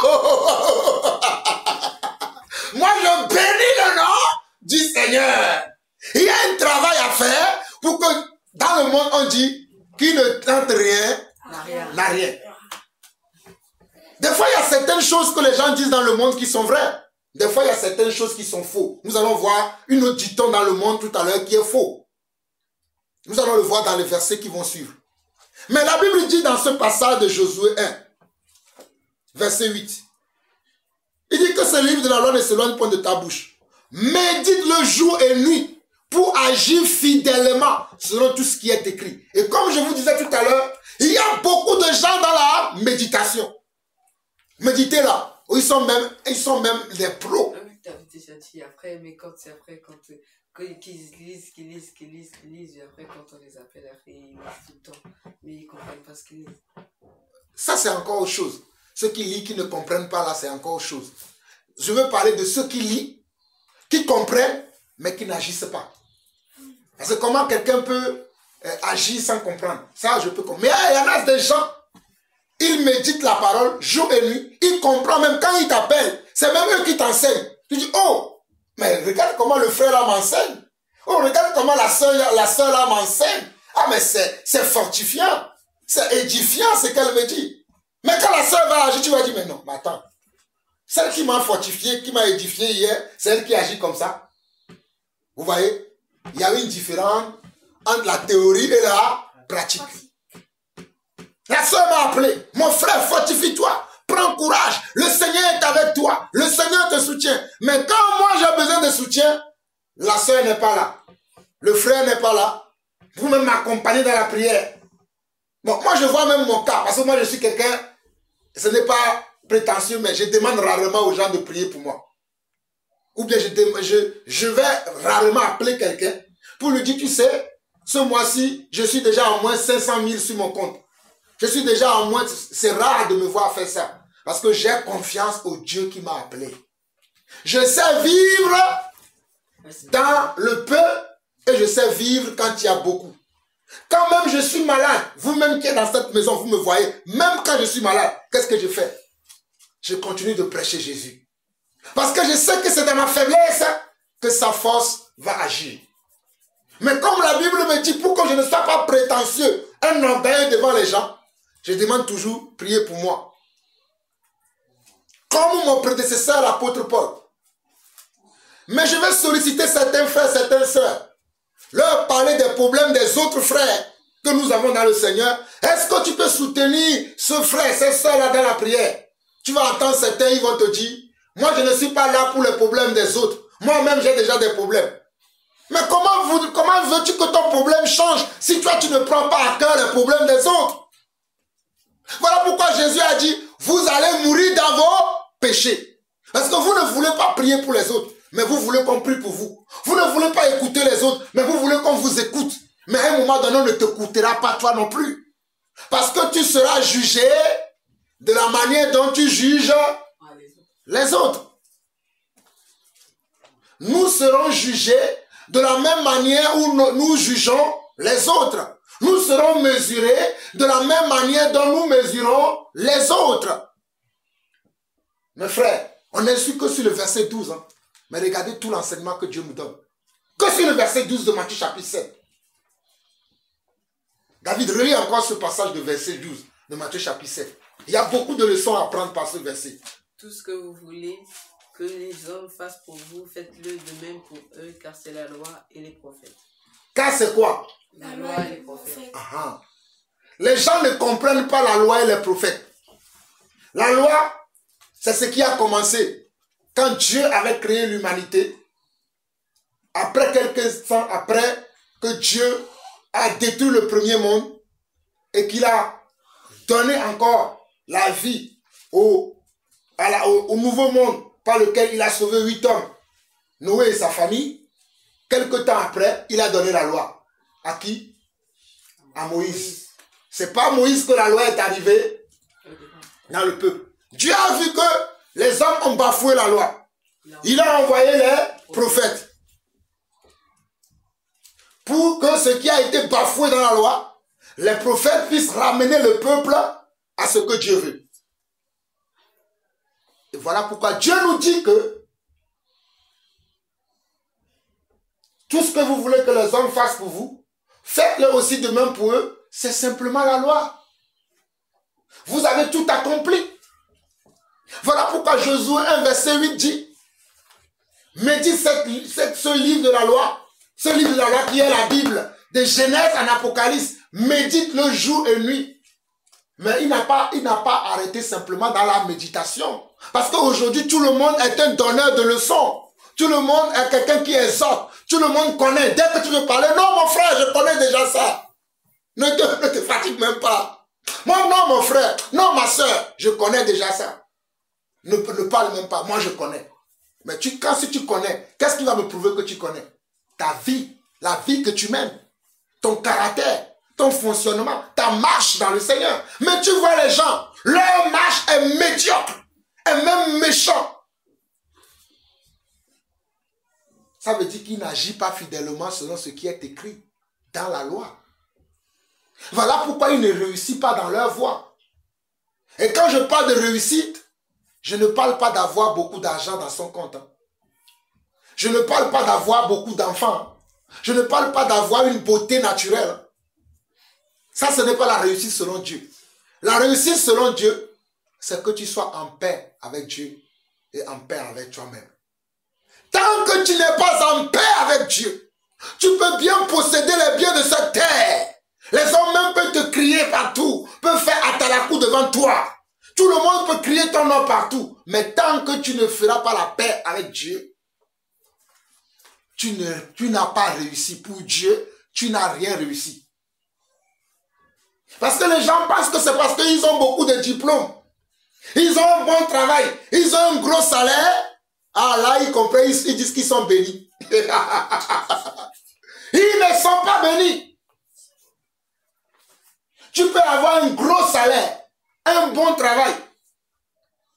Speaker 1: Moi, je bénis le nom du Seigneur. Il y a un travail à faire pour que dans le monde, on dit qui ne tente rien n'a rien. Des fois, il y a certaines choses que les gens disent dans le monde qui sont vraies. Des fois, il y a certaines choses qui sont faux. Nous allons voir une autre dicton dans le monde tout à l'heure qui est faux. Nous allons le voir dans les versets qui vont suivre. Mais la Bible dit dans ce passage de Josué 1, verset 8, il dit que ce livre de la loi ne s'éloigne point de ta bouche. Médite le jour et nuit pour agir fidèlement selon tout ce qui est écrit. Et comme je vous disais tout à l'heure, il y a beaucoup de gens dans la méditation. Méditez là. Ils sont même des pros.
Speaker 4: Oui, tu avais déjà dit après, mais quand c'est après, qu'ils lisent, et après quand on les appelle, après ils lisent tout le temps. Mais ils ne comprennent pas ce qu'ils lisent.
Speaker 1: Ça, c'est encore autre chose. Ceux qui lisent, qui ne comprennent pas, là, c'est encore autre chose. Je veux parler de ceux qui lisent, qui comprennent, mais qui n'agissent pas. Parce que comment quelqu'un peut agir sans comprendre? Ça, je peux comprendre. Mais il y en a des gens, ils méditent la parole jour et nuit, ils comprennent même quand ils t'appellent. C'est même eux qui t'enseignent. Tu dis, oh, mais regarde comment le frère là m'enseigne. Oh, regarde comment la soeur là m'enseigne. Ah, mais c'est fortifiant. C'est édifiant ce qu'elle me dit. Mais quand la soeur va agir, tu vas dire, mais non, mais attends. Celle qui m'a fortifié, qui m'a édifié hier, c'est elle qui agit comme ça. Vous voyez? Il y a une différence entre la théorie et la pratique. La soeur m'a appelé. Mon frère, fortifie-toi. Prends courage. Le Seigneur est avec toi. Le Seigneur te soutient. Mais quand moi j'ai besoin de soutien, la soeur n'est pas là. Le frère n'est pas là. Vous-même m'accompagnez dans la prière. Bon, moi je vois même mon cas. Parce que moi je suis quelqu'un, ce n'est pas prétentieux, mais je demande rarement aux gens de prier pour moi. Ou bien je vais rarement appeler quelqu'un pour lui dire, tu sais, Ce mois-ci, je suis déjà à moins 500 000 sur mon compte. Je suis déjà à moins... C'est rare de me voir faire ça. Parce que j'ai confiance au Dieu qui m'a appelé. Je sais vivre dans le peu et je sais vivre quand il y a beaucoup. Quand même je suis malade, vous-même qui êtes dans cette maison, vous me voyez, même quand je suis malade, qu'est-ce que je fais? Je continue de prêcher Jésus. Parce que je sais que c'est dans ma faiblesse que sa force va agir. Mais comme la Bible me dit, pour que je ne sois pas prétentieux, un orgueil devant les gens, je demande toujours, priez pour moi. Comme mon prédécesseur, l'apôtre Paul. Mais je vais solliciter certains frères, certaines sœurs, leur parler des problèmes des autres frères que nous avons dans le Seigneur. Est-ce que tu peux soutenir ce frère, cette sœur-là dans la prière? Tu vas entendre certains, ils vont te dire, moi je ne suis pas là pour les problèmes des autres. Moi-même j'ai déjà des problèmes. Mais comment veux-tu que ton problème change si toi tu ne prends pas à cœur les problèmes des autres? Voilà pourquoi Jésus a dit, vous allez mourir dans vos péchés. Parce que vous ne voulez pas prier pour les autres, mais vous voulez qu'on prie pour vous. Vous ne voulez pas écouter les autres, mais vous voulez qu'on vous écoute. Mais à un moment donné, on ne t'écoutera pas toi non plus. Parce que tu seras jugé de la manière dont tu juges les autres. Nous serons jugés de la même manière où nous jugeons les autres. Nous serons mesurés de la même manière dont nous mesurons les autres. Mes frères, on n'est su que sur le verset 12. Hein. Mais regardez tout l'enseignement que Dieu nous donne. Que sur le verset 12 de Matthieu chapitre 7. David, relis encore ce passage de verset 12 de Matthieu chapitre 7. Il y a beaucoup de leçons à prendre par ce verset.
Speaker 4: Tout ce que vous voulez que les hommes fassent pour vous, faites-le de même pour eux, car c'est la loi et les prophètes.
Speaker 1: Car c'est quoi?
Speaker 4: La loi et les prophètes.
Speaker 1: Aha. Les gens ne comprennent pas la loi et les prophètes. La loi, c'est ce qui a commencé quand Dieu avait créé l'humanité. Après quelques temps, après que Dieu a détruit le premier monde et qu'il a donné encore la vie au nouveau monde par lequel il a sauvé 8 hommes, Noé et sa famille. Quelque temps après, il a donné la loi. À qui? À Moïse. C'est pas à Moïse que la loi est arrivée dans le peuple. Dieu a vu que les hommes ont bafoué la loi. Il a envoyé les prophètes. Pour que ce qui a été bafoué dans la loi, les prophètes puissent ramener le peuple à ce que Dieu veut. Et voilà pourquoi Dieu nous dit que tout ce que vous voulez que les hommes fassent pour vous, faites-le aussi de même pour eux. C'est simplement la loi. Vous avez tout accompli. Voilà pourquoi Josué 1 verset 8 dit, médite ce livre de la loi, ce livre de la loi qui est la Bible, de Genèse en Apocalypse, médite le jour et nuit. Mais il n'a pas arrêté simplement dans la méditation. Parce qu'aujourd'hui, tout le monde est un donneur de leçons. Tout le monde est quelqu'un qui exhorte. Tout le monde connaît. Dès que tu veux parler, non mon frère, je connais déjà ça. Ne te fatigue même pas. Moi, non mon frère, non ma soeur, je connais déjà ça. Ne parle même pas, moi je connais. Mais si tu connais, qu'est-ce qui va me prouver que tu connais? Ta vie, la vie que tu mènes, ton caractère, ton fonctionnement, ta marche dans le Seigneur. Mais tu vois les gens, leur marche est médiocre, est même méchant. Ça veut dire qu'il n'agit pas fidèlement selon ce qui est écrit dans la loi. Voilà pourquoi il ne réussit pas dans leur voie. Et quand je parle de réussite, je ne parle pas d'avoir beaucoup d'argent dans son compte. Je ne parle pas d'avoir beaucoup d'enfants. Je ne parle pas d'avoir une beauté naturelle. Ça, ce n'est pas la réussite selon Dieu. La réussite selon Dieu, c'est que tu sois en paix avec Dieu et en paix avec toi-même. Tant que tu n'es pas en paix avec Dieu, tu peux bien posséder les biens de cette terre. Les hommes même peuvent te crier partout, peuvent faire atalakou devant toi. Tout le monde peut crier ton nom partout. Mais tant que tu ne feras pas la paix avec Dieu, tu n'as pas réussi. Pour Dieu, tu n'as rien réussi. Parce que les gens pensent que c'est parce qu'ils ont beaucoup de diplômes. Ils ont un bon travail. Ils ont un gros salaire. Ah là, ils comprennent, ils disent qu'ils sont bénis. Ils ne sont pas bénis. Tu peux avoir un gros salaire, un bon travail,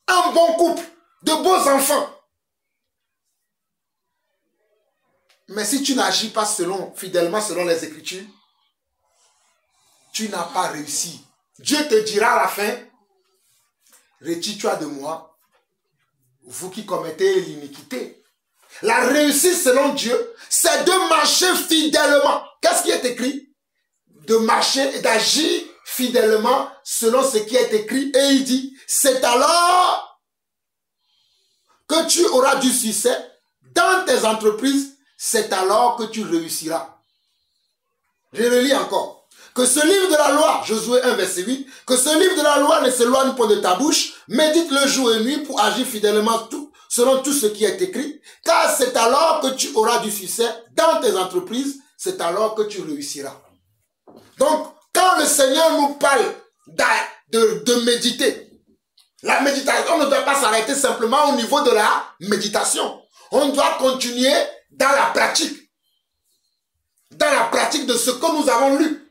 Speaker 1: un bon couple, de beaux enfants. Mais si tu n'agis pas fidèlement selon les Écritures, tu n'as pas réussi. Dieu te dira à la fin, retire-toi de moi, vous qui commettez l'iniquité. La réussite selon Dieu, c'est de marcher fidèlement. Qu'est-ce qui est écrit? De marcher et d'agir fidèlement selon ce qui est écrit. Et il dit, c'est alors que tu auras du succès dans tes entreprises, c'est alors que tu réussiras. Je le lis encore. Que ce livre de la loi, Josué 1, verset 8, que ce livre de la loi ne s'éloigne pas de ta bouche, médite le jour et nuit pour agir fidèlement selon tout ce qui est écrit, car c'est alors que tu auras du succès dans tes entreprises, c'est alors que tu réussiras. Donc, quand le Seigneur nous parle de méditer, la méditation ne doit pas s'arrêter simplement au niveau de la méditation. On doit continuer dans la pratique de ce que nous avons lu.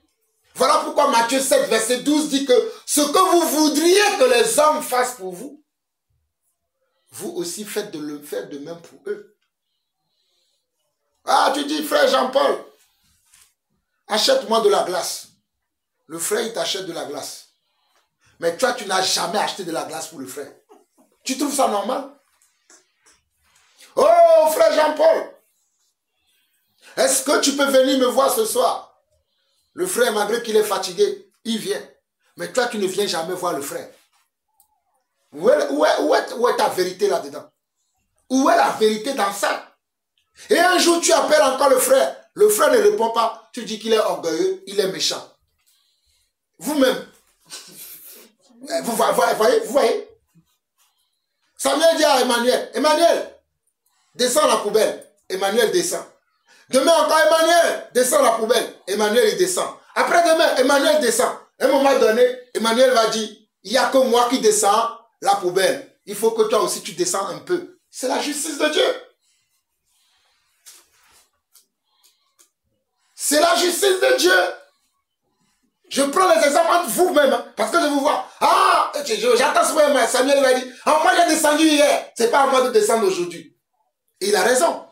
Speaker 1: Voilà pourquoi Matthieu 7, verset 12 dit que ce que vous voudriez que les hommes fassent pour vous, vous aussi faites de même pour eux. Ah, tu dis, frère Jean-Paul, achète-moi de la glace. Le frère, il t'achète de la glace. Mais toi, tu n'as jamais acheté de la glace pour le frère. Tu trouves ça normal? Oh, frère Jean-Paul, est-ce que tu peux venir me voir ce soir? Le frère, malgré qu'il est fatigué, il vient. Mais toi, tu ne viens jamais voir le frère. Où est ta vérité là-dedans? Où est la vérité dans ça? Et un jour, tu appelles encore le frère. Le frère ne répond pas. Tu dis qu'il est orgueilleux, il est méchant. Vous-même. Vous voyez? Samuel dit à Emmanuel, Emmanuel, descends la poubelle. Emmanuel descend. Demain encore, Emmanuel, descend la poubelle. Emmanuel, il descend. Après-demain, Emmanuel descend. À un moment donné, Emmanuel va dire, il n'y a que moi qui descends la poubelle. Il faut que toi aussi, tu descends un peu. C'est la justice de Dieu. C'est la justice de Dieu. Je prends les exemples entre vous-même, hein, parce que je vous vois. Ah, j'attends souvent Samuel va dire, ah, moi j'ai descendu hier. C'est pas à moi de descendre aujourd'hui. Et il a raison.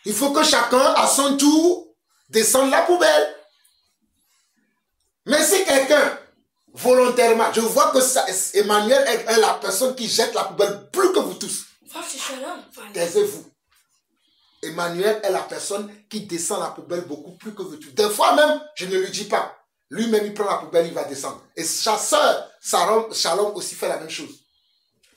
Speaker 1: Il faut que chacun, à son tour, descende la poubelle. Mais si quelqu'un, volontairement, je vois que Emmanuel est la personne qui jette la poubelle plus que vous tous. Taisez-vous. Emmanuel est la personne qui descend la poubelle beaucoup plus que vous tous. Des fois même, je ne lui dis pas. Lui-même, il prend la poubelle, il va descendre. Et sa sœur, Shalom aussi fait la même chose.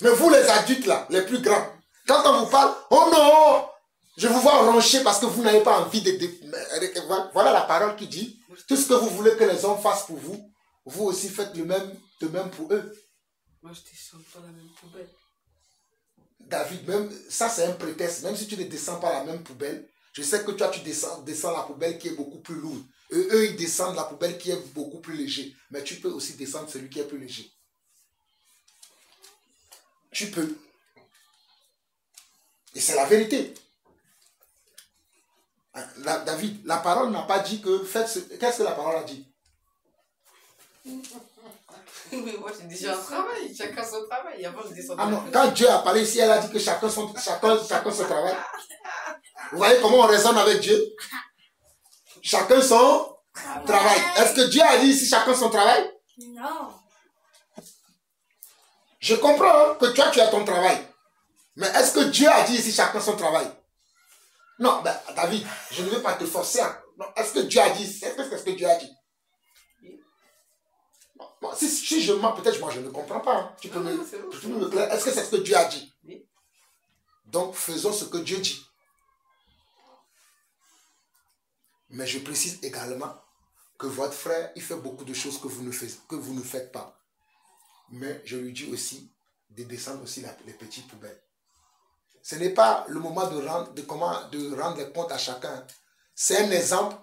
Speaker 1: Mais vous, les adultes là, les plus grands, quand on vous parle, oh non, je vous vois roncher parce que vous n'avez pas envie de... Voilà la parole qui dit, tout ce que vous voulez que les hommes fassent pour vous, vous aussi faites de même pour eux.
Speaker 4: Moi, je descends pas la même poubelle.
Speaker 1: David, même ça c'est un prétexte. Même si tu ne descends pas la même poubelle, je sais que toi tu descends la poubelle qui est beaucoup plus lourde. Eux, ils descendent la poubelle qui est beaucoup plus léger. Mais tu peux aussi descendre celui qui est plus léger. Tu peux. Et c'est la vérité. David, la parole n'a pas dit que faites ce... Qu'est-ce que la parole a dit?
Speaker 4: Mais moi j'ai déjà un travail, chacun son travail. Avant, je descends
Speaker 1: non, quand Dieu a parlé ici, elle a dit que chacun son travail. Vous voyez comment on raisonne avec Dieu? Chacun son travail. Est-ce que Dieu a dit ici chacun son travail?
Speaker 5: Non.
Speaker 1: Je comprends que toi tu as ton travail. Mais est-ce que Dieu a dit ici chacun son travail? Non, ben, David, je ne veux pas te forcer. Est-ce que Dieu a dit? Est-ce que Dieu a dit? Bon, si je mens, peut-être moi je ne comprends pas. Hein. Tu peux me clair. Est-ce que c'est ce que Dieu a dit? Oui. Donc faisons ce que Dieu dit. Mais je précise également que votre frère, il fait beaucoup de choses que vous ne faites pas. Mais je lui dis aussi de descendre aussi les petites poubelles. Ce n'est pas le moment de rendre les comptes à chacun. C'est un exemple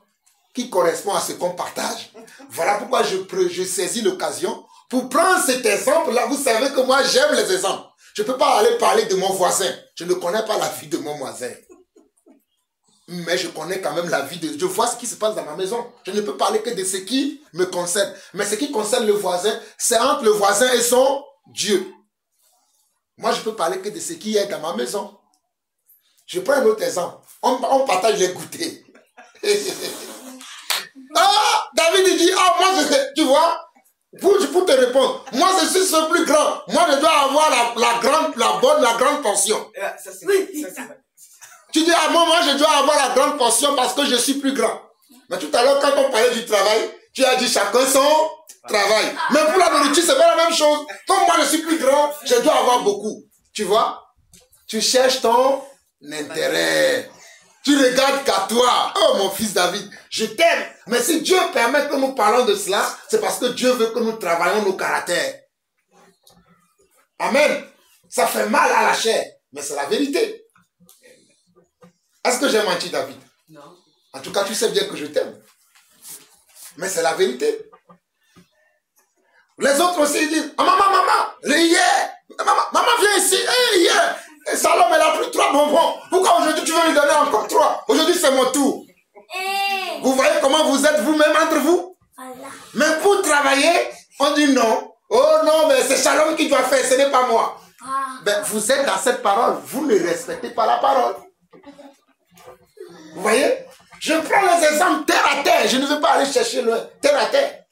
Speaker 1: qui correspond à ce qu'on partage. Voilà pourquoi je saisis l'occasion pour prendre cet exemple-là. Vous savez que moi, j'aime les exemples. Je ne peux pas aller parler de mon voisin. Je ne connais pas la vie de mon voisin. mais je connais quand même la vie de... Je vois ce qui se passe dans ma maison. Je ne peux parler que de ce qui me concerne. Mais ce qui concerne le voisin, c'est entre le voisin et son Dieu. Moi, je peux parler que de ce qui est dans ma maison. Je prends un autre exemple. On partage les goûters. Ah, David dit, ah, moi, tu vois, pour te répondre, moi, je suis ce plus grand. Moi, je dois avoir la grande portion.
Speaker 4: Ça, c'est vrai.
Speaker 1: Tu dis, ah, moi, je dois avoir la grande portion parce que je suis plus grand. Mais tout à l'heure, quand on parlait du travail, tu as dit chacun son travail. Mais pour la nourriture, c'est pas la même chose. Comme moi, je suis plus grand, je dois avoir beaucoup. Tu vois? Tu cherches ton intérêt. Tu regardes qu'à toi. Oh, mon fils David, je t'aime. Mais si Dieu permet que nous parlons de cela, c'est parce que Dieu veut que nous travaillions nos caractères. Amen. Ça fait mal à la chair, mais c'est la vérité. Est-ce que j'ai menti, David?
Speaker 4: Non.
Speaker 1: En tout cas, tu sais bien que je t'aime. Mais c'est la vérité. Les autres aussi disent, ah, maman, hier, maman, viens ici, hey, hier, Salom, elle a pris 3 bonbons. Pourquoi aujourd'hui tu veux lui donner encore 3? Aujourd'hui, c'est mon tour. Vous voyez comment vous êtes vous-même entre vous?
Speaker 5: Voilà.
Speaker 1: Mais pour travailler, on dit non. Oh non, mais c'est Shalom qui doit faire, ce n'est pas moi. Ben, vous êtes dans cette parole, vous ne respectez pas la parole. Vous voyez? Je prends les exemples terre à terre, je ne veux pas aller chercher loin, terre à terre.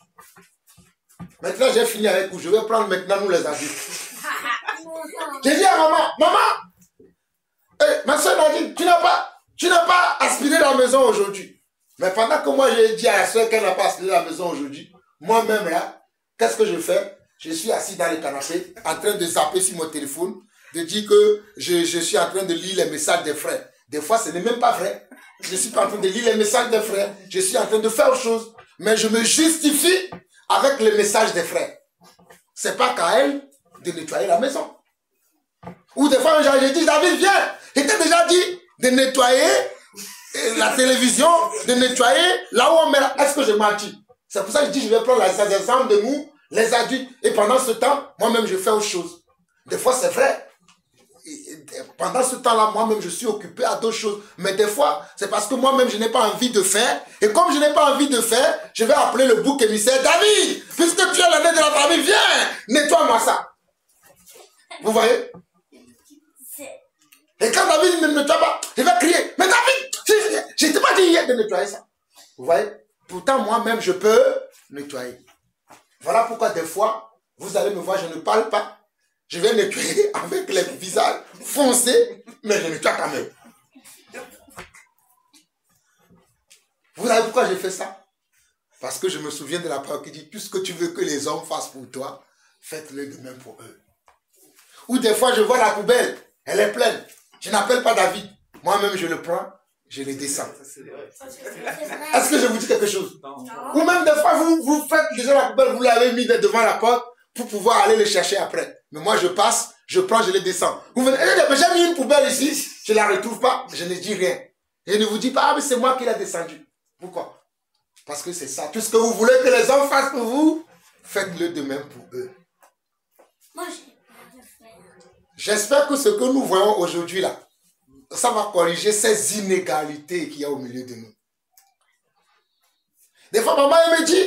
Speaker 1: Maintenant, j'ai fini avec vous, je vais prendre maintenant nous les adultes. J'ai dit à maman, hey, ma soeur Nadine, tu n'as pas aspiré la maison aujourd'hui. Mais pendant que moi j'ai dit à la soeur qu'elle n'a pas aspiré la maison aujourd'hui, moi-même là, qu'est-ce que je fais? Je suis assis dans le canapé, en train de zapper sur mon téléphone, de dire que je suis en train de lire les messages des frères. Des fois, ce n'est même pas vrai. Je ne suis pas en train de lire les messages des frères. Je suis en train de faire autre chose. Mais je me justifie avec les messages des frères. C'est pas qu'à elle de nettoyer la maison. Ou des fois, j'ai dit, David, viens. Il t'a déjà dit de nettoyer la télévision, de nettoyer là où on met. Est-ce que je menti? C'est pour ça que je dis, je vais prendre les exemples de nous, les adultes. Et pendant ce temps, moi-même, je fais autre chose. Des fois, c'est vrai. Pendant ce temps-là, moi-même, je suis occupé à d'autres choses. Mais des fois, c'est parce que moi-même, je n'ai pas envie de faire. Et comme je n'ai pas envie de faire, je vais appeler le bouc émissaire. David, puisque tu es l'année de la famille, viens, nettoie-moi ça. Vous voyez? Et quand David ne nettoie pas, je vais crier. Mais David, je ne t'ai pas dit hier de nettoyer ça. Vous voyez? Pourtant, moi-même, je peux nettoyer. Voilà pourquoi des fois, vous allez me voir, je ne parle pas. Je vais nettoyer avec les visages foncés, mais je nettoie quand même. Vous savez pourquoi j'ai fait ça? Parce que je me souviens de la parole qui dit, puisque tu veux que les hommes fassent pour toi, faites-le de même pour eux. Ou des fois, je vois la poubelle, elle est pleine. Je n'appelle pas David. Moi-même, je le prends, je le descends. Est-ce que je vous dis quelque chose? Non. Ou même des fois, vous faites déjà la poubelle, vous l'avez mis devant la porte pour pouvoir aller le chercher après. Mais moi, je passe, je prends, je le descends. Vous venez, j'ai mis une poubelle ici, je ne la retrouve pas, je ne dis rien. Je ne vous dis pas, ah, mais c'est moi qui l'ai descendu. Pourquoi? Parce que c'est ça. Tout ce que vous voulez que les hommes fassent pour vous, faites-le de même pour eux.
Speaker 5: Moi,
Speaker 1: j'espère que ce que nous voyons aujourd'hui là, ça va corriger ces inégalités qu'il y a au milieu de nous. Des fois, maman, elle me dit,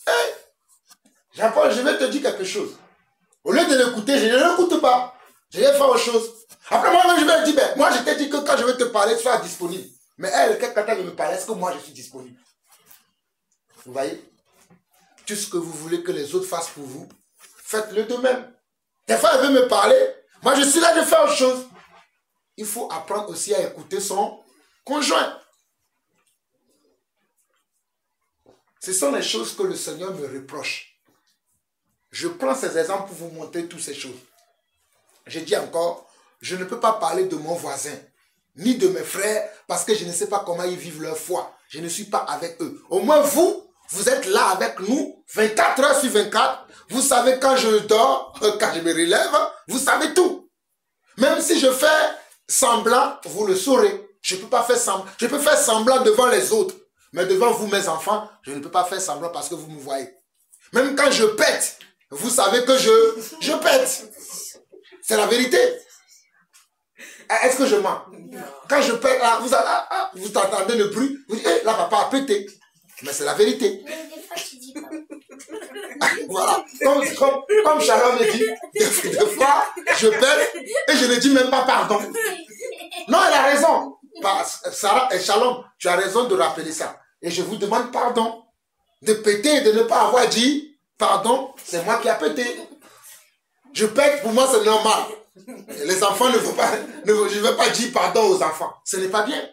Speaker 1: hey, Jean-Paul, je vais te dire quelque chose. Au lieu de l'écouter, je ne l'écoute pas. Je vais faire autre chose. Après, moi-même, je vais lui dire, ben, moi, je t'ai dit que quand je vais te parler, tu seras disponible. Mais elle, quand elle veut me parler, est-ce que moi, je suis disponible? Vous voyez? Tout ce que vous voulez que les autres fassent pour vous, faites-le de même. Des fois, elle veut me parler. Moi, je suis là, je fais autre chose. Il faut apprendre aussi à écouter son conjoint. Ce sont les choses que le Seigneur me reproche. Je prends ces exemples pour vous montrer toutes ces choses. Je dis encore, je ne peux pas parler de mon voisin, ni de mes frères, parce que je ne sais pas comment ils vivent leur foi. Je ne suis pas avec eux. Au moins vous êtes là avec nous, 24 heures sur 24. Vous savez quand je dors, quand je me relève, vous savez tout. Même si je fais semblant, vous le saurez. Je ne peux pas faire semblant. Je peux faire semblant devant les autres. Mais devant vous, mes enfants, je ne peux pas faire semblant parce que vous me voyez. Même quand je pète, vous savez que je pète. C'est la vérité. Est-ce que je mens? Quand je pète, vous entendez le bruit, vous dites, là, papa a pété. Mais c'est la vérité.
Speaker 5: Mais des fois, tu dis pas.
Speaker 1: Voilà. Comme Shalom me dit, des fois, je pète et je ne dis même pas pardon. Non, elle a raison. Sarah et Shalom, tu as raison de rappeler ça. Et je vous demande pardon. De péter et de ne pas avoir dit pardon, c'est moi qui ai pété. Je pète, pour moi, c'est normal. Les enfants ne veulent pas, je ne veux pas dire pardon aux enfants. Ce n'est pas bien.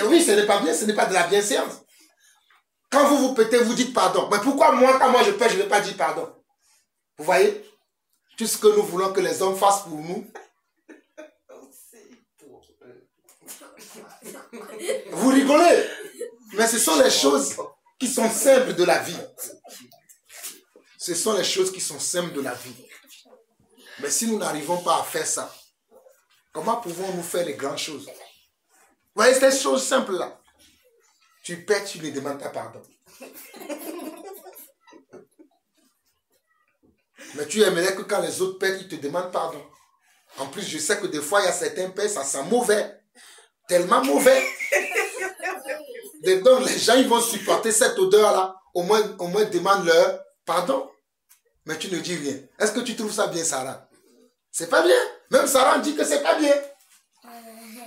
Speaker 1: Oui, ce n'est pas bien, ce n'est pas de la bienséance. Quand vous pétez, vous dites pardon. Mais pourquoi moi, quand moi je pète, je ne vais pas dire pardon? Vous voyez? Tout ce que nous voulons que les hommes fassent pour nous. Vous rigolez. Mais ce sont les choses qui sont simples de la vie. Ce sont les choses qui sont simples de la vie. Mais si nous n'arrivons pas à faire ça, comment pouvons-nous faire les grandes choses? Vous voyez ces choses simples-là. Tu pètes, tu ne demandes pas pardon. Mais tu aimerais que quand les autres pètent, ils te demandent pardon. En plus, je sais que des fois, il y a certains pètes, ça sent mauvais. Tellement mauvais. Donc, les gens, ils vont supporter cette odeur-là. Au moins demande-leur pardon. Mais tu ne dis rien. Est-ce que tu trouves ça bien, Sarah? C'est pas bien. Même Sarah dit que c'est pas bien.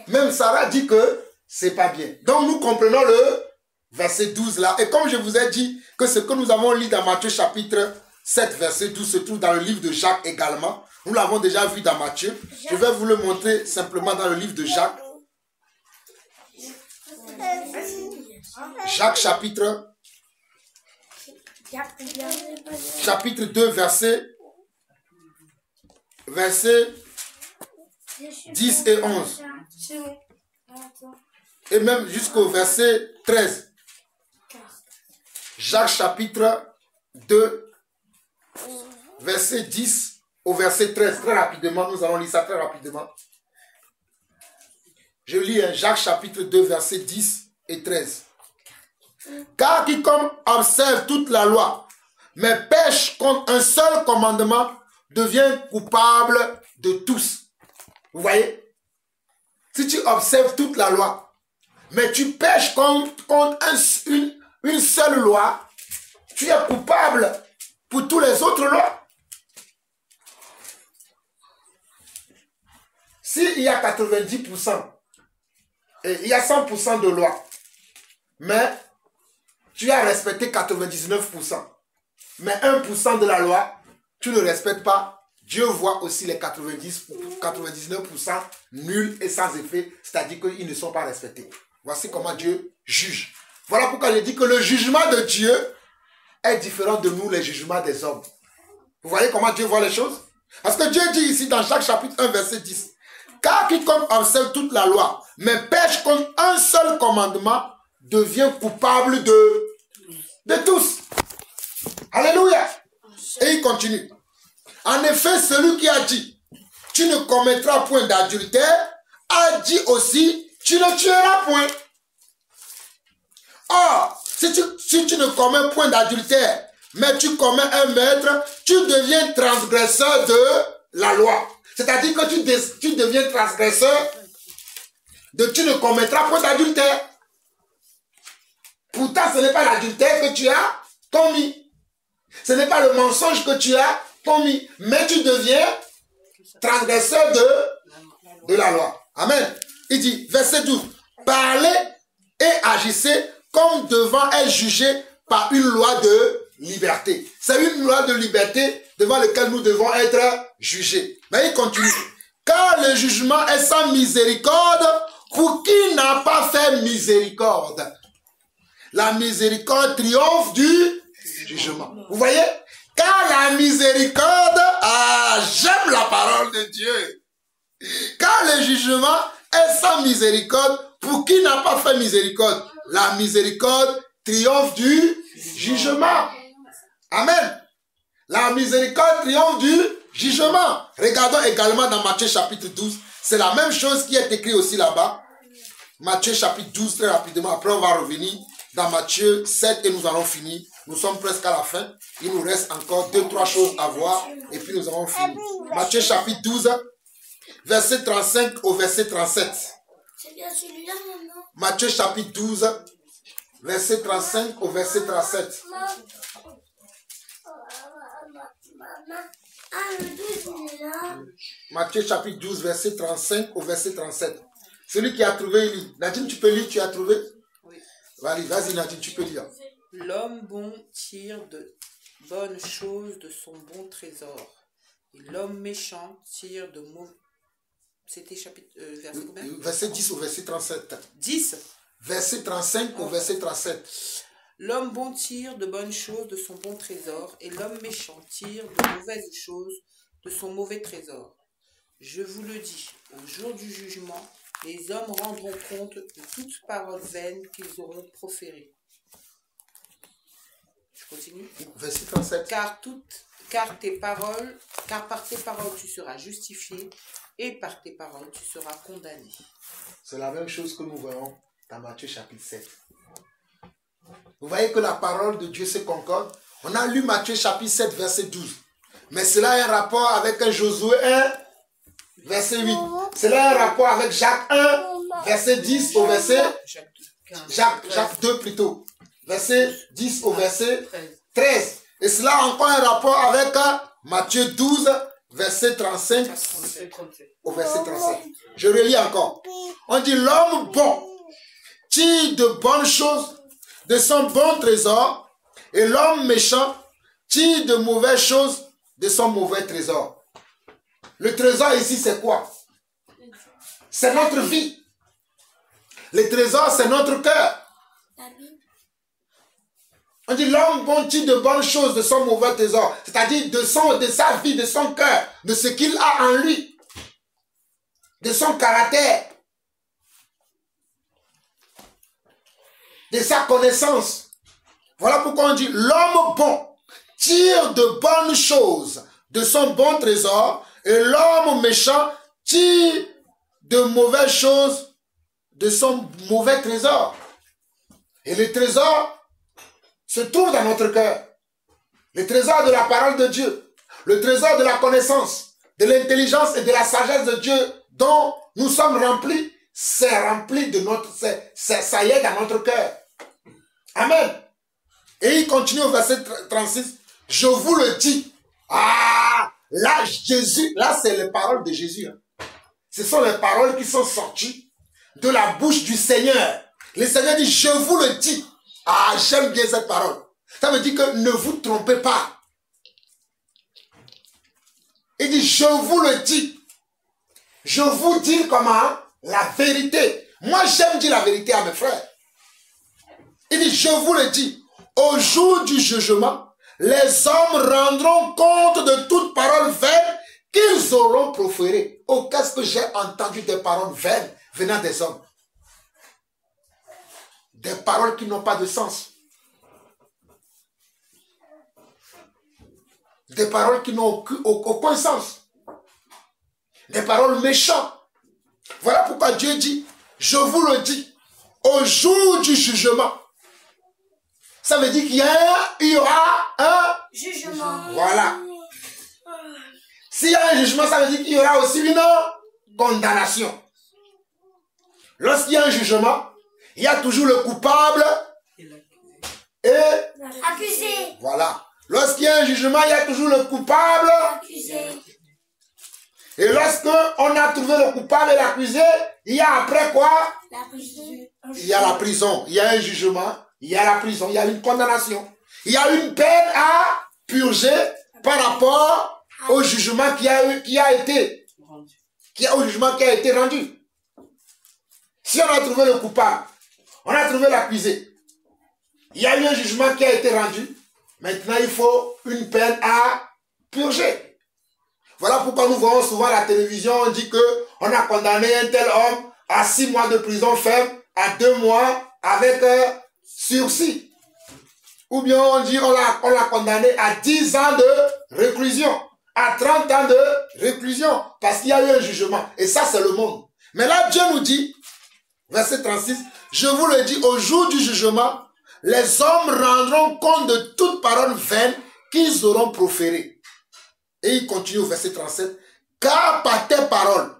Speaker 1: Même Sarah dit que c'est pas bien. Donc, nous comprenons le verset 12 là. Et comme je vous ai dit que ce que nous avons lu dans Matthieu chapitre 7, verset 12 se trouve dans le livre de Jacques également. Nous l'avons déjà vu dans Matthieu. Je vais vous le montrer simplement dans le livre de Jacques. Jacques chapitre 2, verset 10 et 11. Et même jusqu'au verset 13. Jacques chapitre 2, verset 10 au verset 13. Très rapidement, nous allons lire ça très rapidement. Je lis Jacques chapitre 2, verset 10 et 13. Car quiconque observe toute la loi, mais pêche contre un seul commandement, devient coupable de tous. Vous voyez? Si tu observes toute la loi, mais tu pêches contre une seule loi, tu es coupable pour toutes les autres lois. S'il y a 90%, et il y a 100% de lois, mais tu as respecté 99%, mais 1% de la loi, tu ne respectes pas. Dieu voit aussi les 99% nuls et sans effet, c'est-à-dire qu'ils ne sont pas respectés. Voici comment Dieu juge. Voilà pourquoi je dis que le jugement de Dieu est différent de nous, les jugements des hommes. Vous voyez comment Dieu voit les choses? Parce que Dieu dit ici dans Jacques chapitre 1, verset 10, car quiconque observe toute la loi, mais pêche contre un seul commandement, devient coupable de tous. Alléluia. Et il continue. En effet, celui qui a dit, tu ne commettras point d'adultère, a dit aussi, tu ne tueras point. Or, si tu ne commets point d'adultère, mais tu commets un meurtre, tu deviens transgresseur de la loi. C'est-à-dire que tu deviens transgresseur de tu ne commettras point d'adultère. Pourtant, ce n'est pas l'adultère que tu as commis. Ce n'est pas le mensonge que tu as commis. Mais tu deviens transgresseur de la loi. Amen. Il dit, verset 12, parlez et agissez comme devant être jugé par une loi de liberté. C'est une loi de liberté devant laquelle nous devons être jugés. Mais il continue. Car le jugement est sans miséricorde pour qui n'a pas fait miséricorde. La miséricorde triomphe du jugement. Vous voyez? Car la miséricorde, j'aime la parole de Dieu. Car le jugement est sans miséricorde pour qui n'a pas fait miséricorde. La miséricorde triomphe du jugement. Amen. La miséricorde triomphe du jugement. Regardons également dans Matthieu chapitre 12. C'est la même chose qui est écrit aussi là-bas. Matthieu chapitre 12, très rapidement. Après, on va revenir dans Matthieu 7 et nous allons finir. Nous sommes presque à la fin. Il nous reste encore 2-3 choses à voir et puis nous allons finir. Matthieu chapitre 12, verset 35 au verset 37.
Speaker 5: C'est bien celui-là, maman.
Speaker 1: Matthieu chapitre 12, verset 35 au verset 37.
Speaker 5: Ah, le 12, il est là.
Speaker 1: Matthieu chapitre 12, verset 35 au verset 37. Celui qui a trouvé, il lit. Nadine, tu peux lire, tu as trouvé?
Speaker 2: Oui.
Speaker 1: Vas-y, Nadine, tu peux lire.
Speaker 2: L'homme bon tire de bonnes choses de son bon trésor. Et l'homme méchant tire de mauvais... C'était chapitre... verset combien?
Speaker 1: Verset 10 au verset 37.
Speaker 2: 10.
Speaker 1: Verset 35 au verset 37.
Speaker 2: L'homme bon tire de bonnes choses de son bon trésor, et l'homme méchant tire de mauvaises choses de son mauvais trésor. Je vous le dis, au jour du jugement, les hommes rendront compte de toute parole vaine qu'ils auront proférée. Je continue.
Speaker 1: Verset 37.
Speaker 2: Car par tes paroles tu seras justifié, et par tes paroles tu seras condamné.
Speaker 1: C'est la même chose que nous voyons dans Matthieu chapitre 7. Vous voyez que la parole de Dieu se concorde. On a lu Matthieu chapitre 7, verset 12. Mais cela a un rapport avec un Josué 1, verset 8. Cela a un rapport avec Jacques 1, verset 10 au verset... Jacques 2 plutôt. Verset 10 au verset 13. Et cela a encore un rapport avec Matthieu 12, verset 35 au verset 37. Je relis encore. On dit l'homme bon tire de bonnes choses de son bon trésor, et l'homme méchant tire de mauvaises choses de son mauvais trésor. Le trésor ici, c'est quoi? C'est notre vie. Le trésor, c'est notre cœur. On dit l'homme bon tire de bonnes choses de son mauvais trésor, c'est-à-dire de sa vie, de son cœur, de ce qu'il a en lui, de son caractère, de sa connaissance. Voilà pourquoi on dit l'homme bon tire de bonnes choses de son bon trésor, et l'homme méchant tire de mauvaises choses de son mauvais trésor. Et le trésor se trouve dans notre cœur. Le trésor de la parole de Dieu, le trésor de la connaissance, de l'intelligence et de la sagesse de Dieu dont nous sommes remplis, c'est rempli de notre, ça y est dans notre cœur. Amen. Et il continue au verset 36. Je vous le dis. Ah, là, Jésus, là, c'est les paroles de Jésus. Hein. Ce sont les paroles qui sont sorties de la bouche du Seigneur. Le Seigneur dit, je vous le dis. Ah, j'aime bien cette parole. Ça veut dire que ne vous trompez pas. Il dit, je vous le dis. Je vous dis comment? La vérité. Moi, j'aime dire la vérité à mes frères. Il dit, je vous le dis. Au jour du jugement, les hommes rendront compte de toute parole vaine qu'ils auront proférée. Oh, qu'est-ce que j'ai entendu des paroles vaines venant des hommes? Des paroles qui n'ont pas de sens. Des paroles qui n'ont aucun sens. Des paroles méchantes. Voilà pourquoi Dieu dit, je vous le dis, au jour du jugement. Ça veut dire qu'il y aura un
Speaker 5: jugement.
Speaker 1: Voilà. S'il y a un jugement, ça veut dire qu'il y aura aussi une condamnation. Lorsqu'il y a un jugement, il y a toujours le coupable et
Speaker 5: accusé.
Speaker 1: Voilà. Lorsqu'il y a un jugement, il y a toujours le coupable.
Speaker 5: Accusé.
Speaker 1: Et lorsqu'on a trouvé le coupable et l'accusé, il y a après quoi?
Speaker 5: La prison.
Speaker 1: Il y a la prison. Il y a un jugement. Il y a la prison. Il y a une condamnation. Il y a une peine à purger par rapport au jugement qui a été rendu. Si on a trouvé le coupable, on a trouvé l'accusé, il y a eu un jugement qui a été rendu, maintenant il faut une peine à purger. Voilà pourquoi nous voyons souvent à la télévision, on dit qu'on a condamné un tel homme à 6 mois de prison ferme, à 2 mois avec sursis. Ou bien on dit on l'a condamné à 10 ans de réclusion, à 30 ans de réclusion, parce qu'il y a eu un jugement. Et ça, c'est le monde. Mais là, Dieu nous dit, verset 36, je vous le dis, au jour du jugement, les hommes rendront compte de toute parole vaine qu'ils auront proférée. Et il continue au verset 37, car par tes paroles,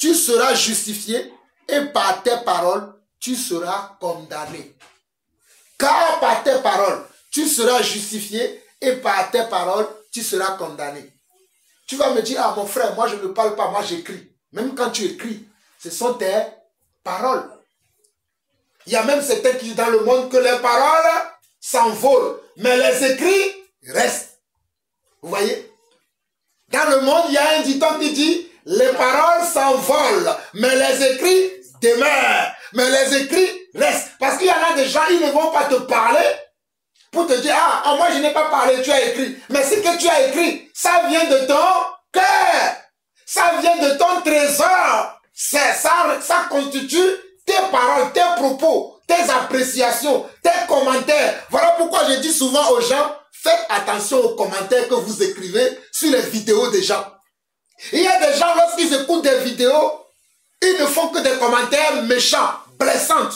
Speaker 1: tu seras justifié et par tes paroles, tu seras condamné. Car par tes paroles, tu seras justifié et par tes paroles, tu seras condamné. Tu vas me dire, ah mon frère, moi je ne parle pas, moi j'écris. Même quand tu écris, ce sont tes paroles. Il y a même certains qui disent dans le monde que les paroles s'envolent, mais les écrits restent. Vous voyez? Dans le monde, il y a un dicton qui dit, les paroles s'envolent, mais les écrits demeurent. Mais les écrits restent. Parce qu'il y en a des gens, ils ne vont pas te parler pour te dire, ah, moi je n'ai pas parlé, tu as écrit. Mais ce que tu as écrit, ça vient de ton cœur. Ça vient de ton trésor. Ça constitue tes paroles, tes propos, tes appréciations, tes commentaires. Voilà pourquoi je dis souvent aux gens, faites attention aux commentaires que vous écrivez sur les vidéos des gens. Il y a des gens, lorsqu'ils écoutent des vidéos, ils ne font que des commentaires méchants, blessants.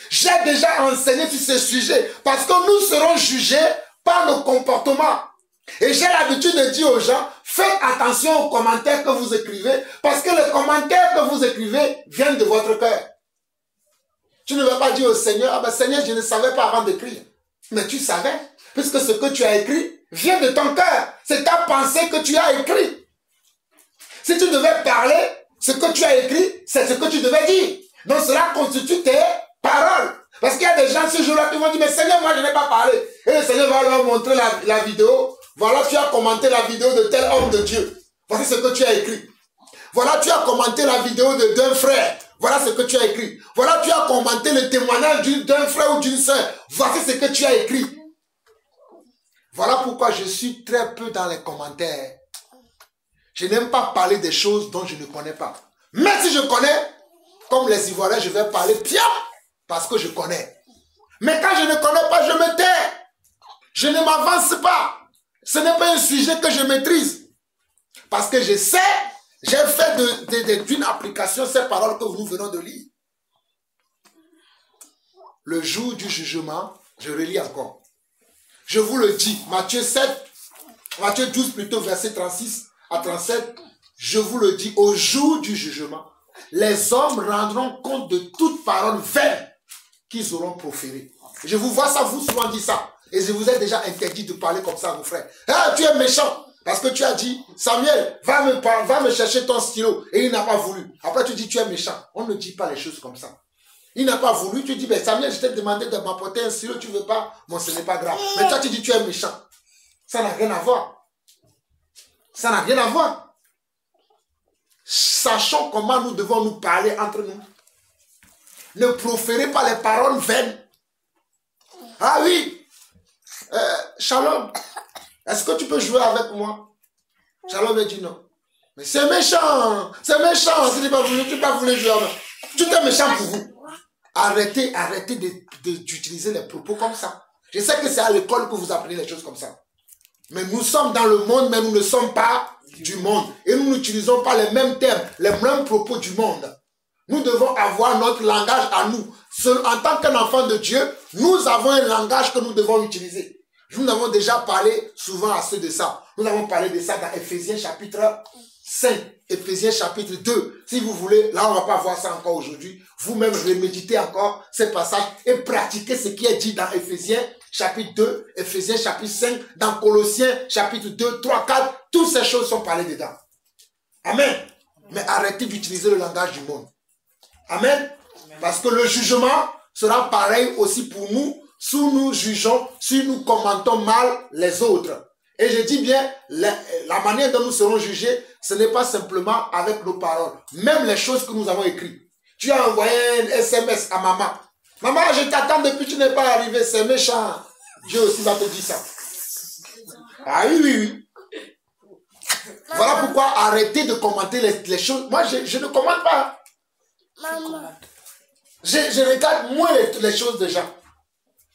Speaker 1: J'ai déjà enseigné sur ce sujet parce que nous serons jugés par nos comportements. Et j'ai l'habitude de dire aux gens, faites attention aux commentaires que vous écrivez parce que les commentaires que vous écrivez viennent de votre cœur. Tu ne vas pas dire au Seigneur, ah ben Seigneur, je ne savais pas avant d'écrire. Mais tu savais, puisque ce que tu as écrit vient de ton cœur. C'est ta pensée que tu as écrit. Si tu devais parler, ce que tu as écrit, c'est ce que tu devais dire. Donc cela constitue tes paroles. Parce qu'il y a des gens ce jour-là qui vont dire, mais Seigneur, moi je n'ai pas parlé. Et le Seigneur va leur montrer la vidéo. Voilà, tu as commenté la vidéo de tel homme de Dieu. Voici ce que tu as écrit. Voilà, tu as commenté la vidéo d'un frère. Voilà ce que tu as écrit. Voilà, tu as commenté le témoignage d'un frère ou d'une sœur. Voici ce que tu as écrit. Voilà pourquoi je suis très peu dans les commentaires. Je n'aime pas parler des choses dont je ne connais pas. Mais si je connais, comme les Ivoiriens, je vais parler bien parce que je connais. Mais quand je ne connais pas, je me tais. Je ne m'avance pas. Ce n'est pas un sujet que je maîtrise. Parce que je sais, j'ai fait d'une application ces paroles que nous venons de lire. Le jour du jugement, je relis encore. Je vous le dis, Matthieu 12 plutôt, verset 36 à 37, je vous le dis, au jour du jugement, les hommes rendront compte de toute parole vaine qu'ils auront proférée. Je vous vois ça, vous souvent dit ça. Et je vous ai déjà interdit de parler comme ça à vos frères. Ah, tu es méchant. Parce que tu as dit, Samuel, va me chercher ton stylo. Et il n'a pas voulu. Après, tu dis, tu es méchant. On ne dit pas les choses comme ça. Il n'a pas voulu. Tu dis, ben, Samuel, je t'ai demandé de m'apporter un stylo. Tu ne veux pas. Bon, ce n'est pas grave. Mais toi, tu dis, tu es méchant. Ça n'a rien à voir. Ça n'a rien à voir. Sachons comment nous devons nous parler entre nous. Ne proférez pas les paroles vaines. Ah oui. Shalom, est-ce que tu peux jouer avec moi? Shalom me dit non. Mais c'est méchant, c'est méchant. Tu n'as pas voulu jouer avec moi. Tout est méchant pour vous. Arrêtez d'utiliser les propos comme ça. Je sais que c'est à l'école que vous apprenez les choses comme ça. Mais nous sommes dans le monde, mais nous ne sommes pas du monde. Et nous n'utilisons pas les mêmes termes, les mêmes propos du monde. Nous devons avoir notre langage à nous. En tant qu'un enfant de Dieu, nous avons un langage que nous devons utiliser. Nous avons déjà parlé souvent assez de ça. Nous avons parlé de ça dans Ephésiens chapitre 5, Ephésiens chapitre 2. Si vous voulez, là on ne va pas voir ça encore aujourd'hui. Vous-même reméditez encore ces passages et pratiquez ce qui est dit dans Ephésiens chapitre 2, Ephésiens chapitre 5, dans Colossiens chapitre 2, 3, 4. Toutes ces choses sont parlées dedans. Amen. Mais arrêtez d'utiliser le langage du monde. Amen. Parce que le jugement sera pareil aussi pour nous si nous jugeons, si nous commentons mal les autres. Et je dis bien, la manière dont nous serons jugés, ce n'est pas simplement avec nos paroles. Même les choses que nous avons écrites. Tu as envoyé un SMS à maman. Maman, je t'attends depuis que tu n'es pas arrivé, c'est méchant. Dieu aussi va te dire ça. Ah oui, oui, oui. Voilà pourquoi arrêtez de commenter les choses. Moi, je ne commente pas.
Speaker 3: Maman.
Speaker 1: Je regarde moins les choses des gens.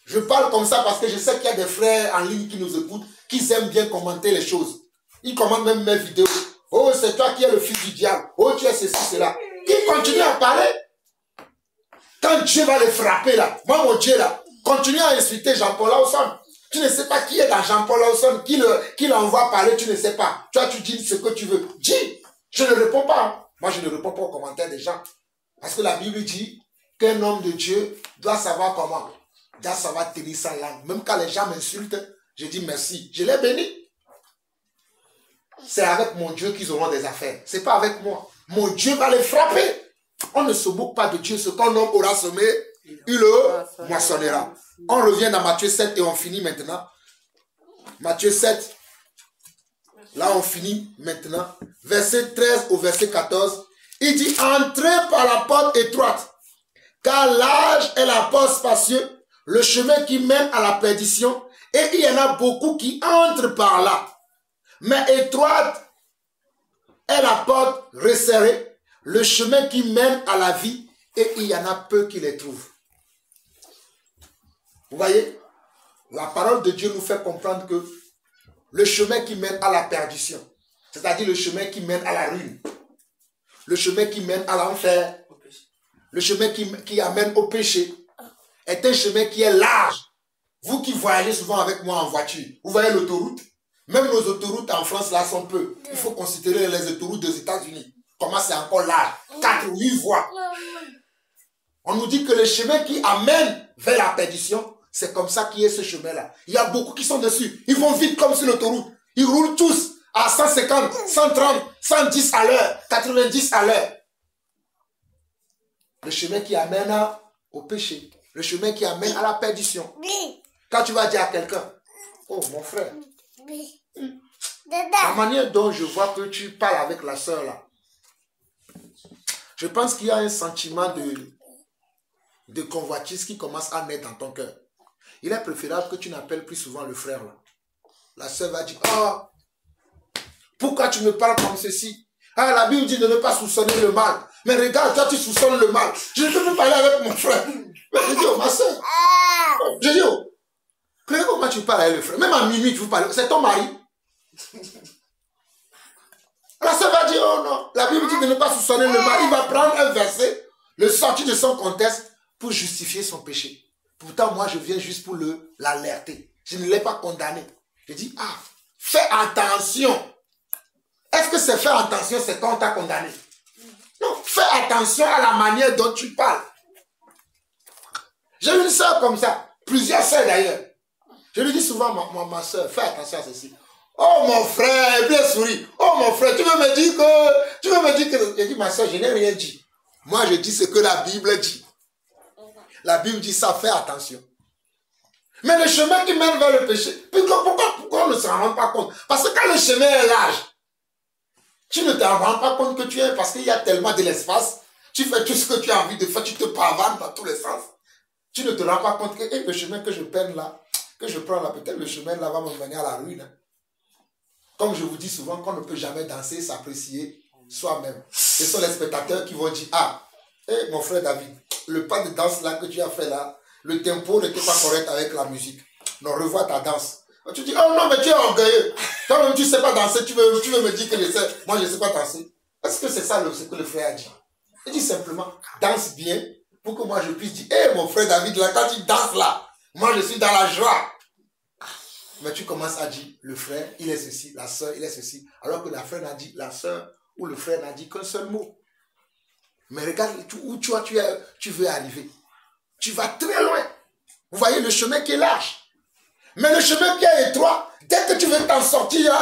Speaker 1: Je parle comme ça parce que je sais qu'il y a des frères en ligne qui nous écoutent, qui aiment bien commenter les choses. Ils commentent même mes vidéos. Oh, c'est toi qui es le fils du diable. Oh, tu es ceci, cela. Ils continuent à parler. Quand Dieu va les frapper là, moi mon Dieu là, continue à insulter Jean-Paul Lawson. Tu ne sais pas qui est dans Jean-Paul Lawson, qui l'envoie parler, tu ne sais pas. Toi, tu dis ce que tu veux. Dis, je ne réponds pas. Moi, je ne réponds pas aux commentaires des gens. Parce que la Bible dit qu'un homme de Dieu doit savoir comment. Doit savoir tenir sa langue. Même quand les gens m'insultent, je dis merci. Je les bénis. C'est avec mon Dieu qu'ils auront des affaires. Ce n'est pas avec moi. Mon Dieu va les frapper. On ne se moque pas de Dieu. Ce qu'un homme aura semé, il le moissonnera. On revient dans Matthieu 7 et on finit maintenant. Matthieu 7. Là, on finit maintenant. Verset 13 au verset 14. Il dit, entrez par la porte étroite, car large est la porte spacieuse, le chemin qui mène à la perdition, et il y en a beaucoup qui entrent par là. Mais étroite est la porte resserrée, le chemin qui mène à la vie, et il y en a peu qui les trouvent. Vous voyez, la parole de Dieu nous fait comprendre que le chemin qui mène à la perdition, c'est-à-dire le chemin qui mène à la ruine, le chemin qui mène à l'enfer, le chemin qui amène au péché, est un chemin qui est large. Vous qui voyagez souvent avec moi en voiture, vous voyez l'autoroute? Même nos autoroutes en France là sont peu. Il faut considérer les autoroutes des États-Unis. Comment c'est encore large? 4 ou 8 voies. On nous dit que le chemin qui amène vers la perdition, c'est comme ça qu'il y a ce chemin-là. Il y a beaucoup qui sont dessus. Ils vont vite comme sur l'autoroute. Ils roulent tous à 150, 130, 110 à l'heure, 90 à l'heure. Le chemin qui amène au péché. Le chemin qui amène à la perdition. Quand tu vas dire à quelqu'un, oh mon frère, la manière dont je vois que tu parles avec la sœur là, je pense qu'il y a un sentiment de convoitise qui commence à naître dans ton cœur. Il est préférable que tu n'appelles plus souvent le frère là. La sœur va dire, oh, pourquoi tu me parles comme ceci? Ah, la Bible dit de ne pas soupçonner le mal. Mais regarde, toi tu soupçonnes le mal. Je ne peux plus parler avec mon frère. Mais je dis, oh ma sœur. Je dis, oh, comment tu parles avec le frère? Même à minuit, tu vous parles. C'est ton mari. La sœur va dire, oh non, la Bible dit de ne pas soupçonner le mal. Il va prendre un verset, le sortir de son contexte pour justifier son péché. Pourtant, moi, je viens juste pour l'alerter. Je ne l'ai pas condamné. Je dis, ah, fais attention. Est-ce que c'est faire attention, c'est quand on t'a condamné? Non, fais attention à la manière dont tu parles. J'ai une soeur comme ça, plusieurs soeurs d'ailleurs. Je lui dis souvent, ma soeur, fais attention à ceci. Oh mon frère, bien souri. Oh mon frère, tu veux me dire que... Je dis, ma soeur, je n'ai rien dit. Moi, je dis ce que la Bible dit. La Bible dit ça, fais attention. Mais le chemin qui mène vers le péché, pourquoi on ne se rend pas compte? Parce que quand le chemin est large, tu ne te rends pas compte que tu es, parce qu'il y a tellement de l'espace, tu fais tout ce que tu as envie de faire, tu te pavanes dans tous les sens. Tu ne te rends pas compte que le chemin que je peine là, que je prends là, peut-être le chemin là va me mener à la ruine. Comme je vous dis souvent, qu'on ne peut jamais danser, s'apprécier soi-même. Ce sont les spectateurs qui vont dire, ah, mon frère David, le pas de danse là que tu as fait là, le tempo n'était pas correct avec la musique. Non, revois ta danse. Tu dis, oh non, mais tu es orgueilleux. Toi-même, tu ne sais pas danser, tu veux me dire que moi je ne sais pas danser. Est-ce que c'est ça ce que le frère a dit? Il dit simplement, danse bien, pour que moi je puisse dire, hé mon frère David, là, quand tu danses là, moi je suis dans la joie. Mais tu commences à dire, le frère, il est ceci, la soeur, il est ceci. Alors que la soeur ou le frère n'a dit qu'un seul mot. Mais regarde où tu veux arriver. Tu vas très loin. Vous voyez le chemin qui est large. Mais le chemin qui est étroit, dès que tu veux t'en sortir,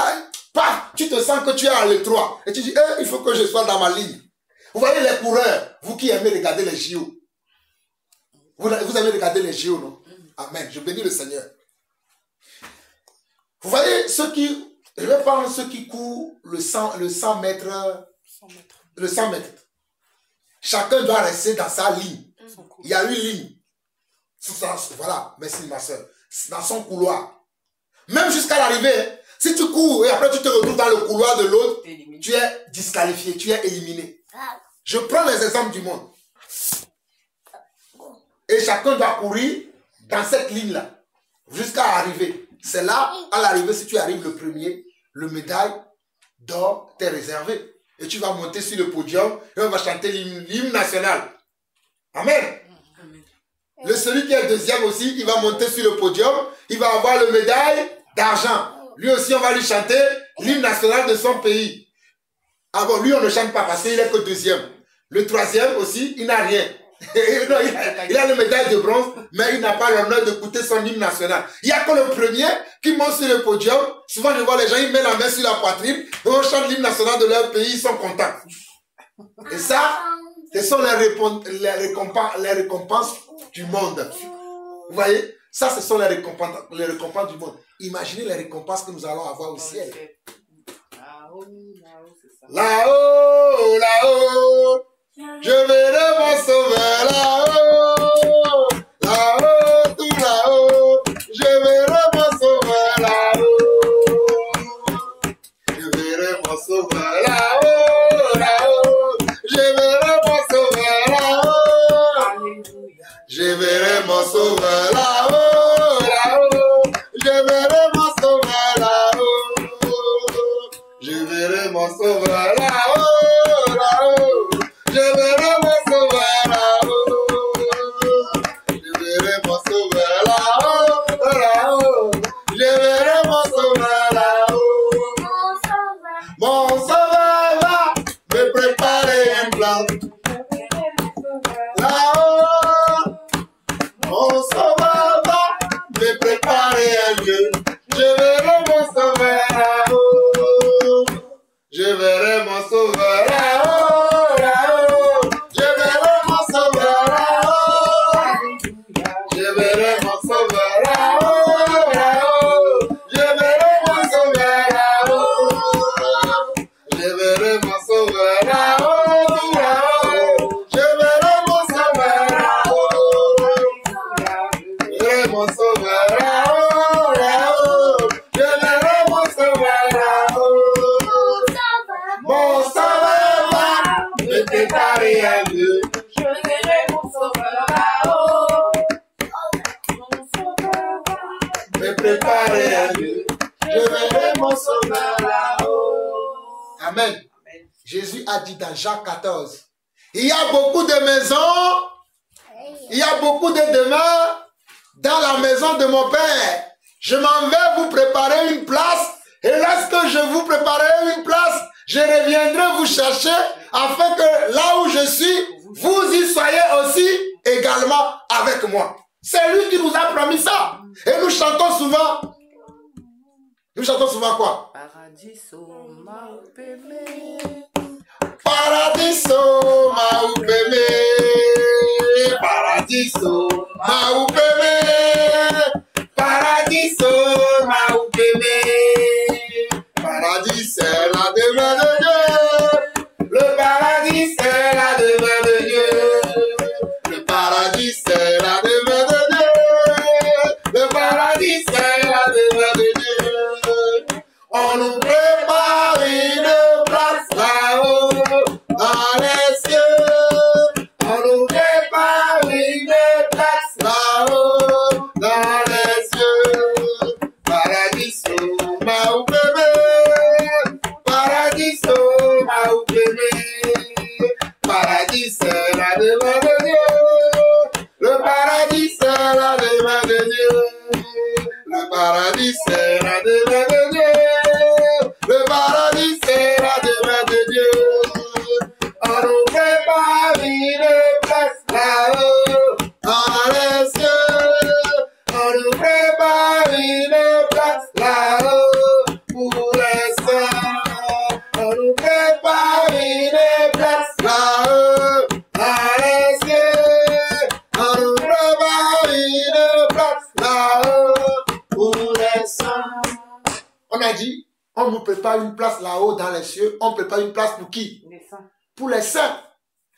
Speaker 1: paf, tu te sens que tu es à l'étroit. Et tu dis, il faut que je sois dans ma ligne. Vous voyez les coureurs, vous qui aimez regarder les JO. Vous aimez regarder les JO, non? Amen. Je bénis le Seigneur. Vous voyez je vais prendre ceux qui courent le 100 mètres. Le 100 mètres. Chacun doit rester dans sa ligne. Il y a une ligne. Voilà, merci ma soeur. Dans son couloir. Même jusqu'à l'arrivée, si tu cours et après tu te retrouves dans le couloir de l'autre, tu es disqualifié, tu es éliminé. Je prends les exemples du monde. Et chacun doit courir dans cette ligne-là, jusqu'à arriver. C'est là, à l'arrivée, si tu arrives le premier, le médaille d'or t'est réservé. Et tu vas monter sur le podium et on va chanter l'hymne national. Amen. Celui qui est deuxième aussi, il va monter sur le podium, il va avoir le médaille d'argent. Lui aussi, on va lui chanter l'hymne national de son pays. Ah bon, lui, on ne chante pas parce qu'il est que deuxième. Le troisième aussi, il n'a rien. Non, il a le médaille de bronze, mais il n'a pas l'honneur d'écouter son hymne national. Il n'y a que le premier qui monte sur le podium. Souvent, je vois les gens, ils mettent la main sur la poitrine, et on chante l'hymne national de leur pays, ils sont contents. Et ça, ce sont les récompenses du monde. Vous voyez? Ça, ce sont les récompenses du monde. Imaginez les récompenses que nous allons avoir au ciel. Là-haut, là-haut, je verrai mon sauveur là-haut, là-haut, tout là-haut, je verrai mon sauveur là-haut, je verrai mon sauveur là-haut, là-haut, je verrai mon sauveur là-haut, je verrai mon sauveur là-haut, là-haut, je verrai mon sauveur là-haut, je verrai mon sauveur là-haut, là-haut. Je verrai mon sauveur là-haut. Je verrai mon sauveur là-haut, là-haut. Je verrai mon sauveur là-haut. Mon sauveur va me préparer un plan. Là-haut. Mon sauveur va me préparer un lieu. Je verrai mon sauveur là-haut. Je verrai mon sauveur là-haut. Préparer un lieu, je verrai mon sauveur là-haut. Amen. Jésus a dit dans Jean 14, il y a beaucoup de maisons, il y a beaucoup de demeures dans la maison de mon Père. Je m'en vais vous préparer une place, et lorsque je vous préparerai une place, je reviendrai vous chercher, afin que là où je suis, vous y soyez aussi également avec moi. C'est lui qui nous a promis ça. Et nous chantons souvent. Nous chantons souvent quoi?
Speaker 2: Paradiso maupeme.
Speaker 1: Paradiso maupeme. Paradiso maupeme. Paradiso maupeme. Paradis c'est la demeure de Dieu. Le paradis c'est la demeure de Dieu. Le paradis c'est la demeure de Dieu. Le paradis, c'est la demeure de Dieu. On nous prépare une place là-haut, dans les cieux. On nous prépare une place là-haut, dans les cieux. Paradiso, maupeme. Paradiso, maupeme. Paradis, c'est la demeure de Dieu. Le paradis, c'est la demeure de Dieu. Le paradis, c'est la demeure de Dieu. Le paradis, c'est la demeure de Dieu. On nous prépare une place là-haut, dans les cieux. On nous prépare une place là-haut, pour les saints. On nous prépare une place là-haut, dans les cieux. On nous prépare une place là-haut, pour les saints. On a dit, on nous prépare une place là-haut dans les cieux. On prépare une place pour qui?
Speaker 2: Les saints.
Speaker 1: Pour les saints.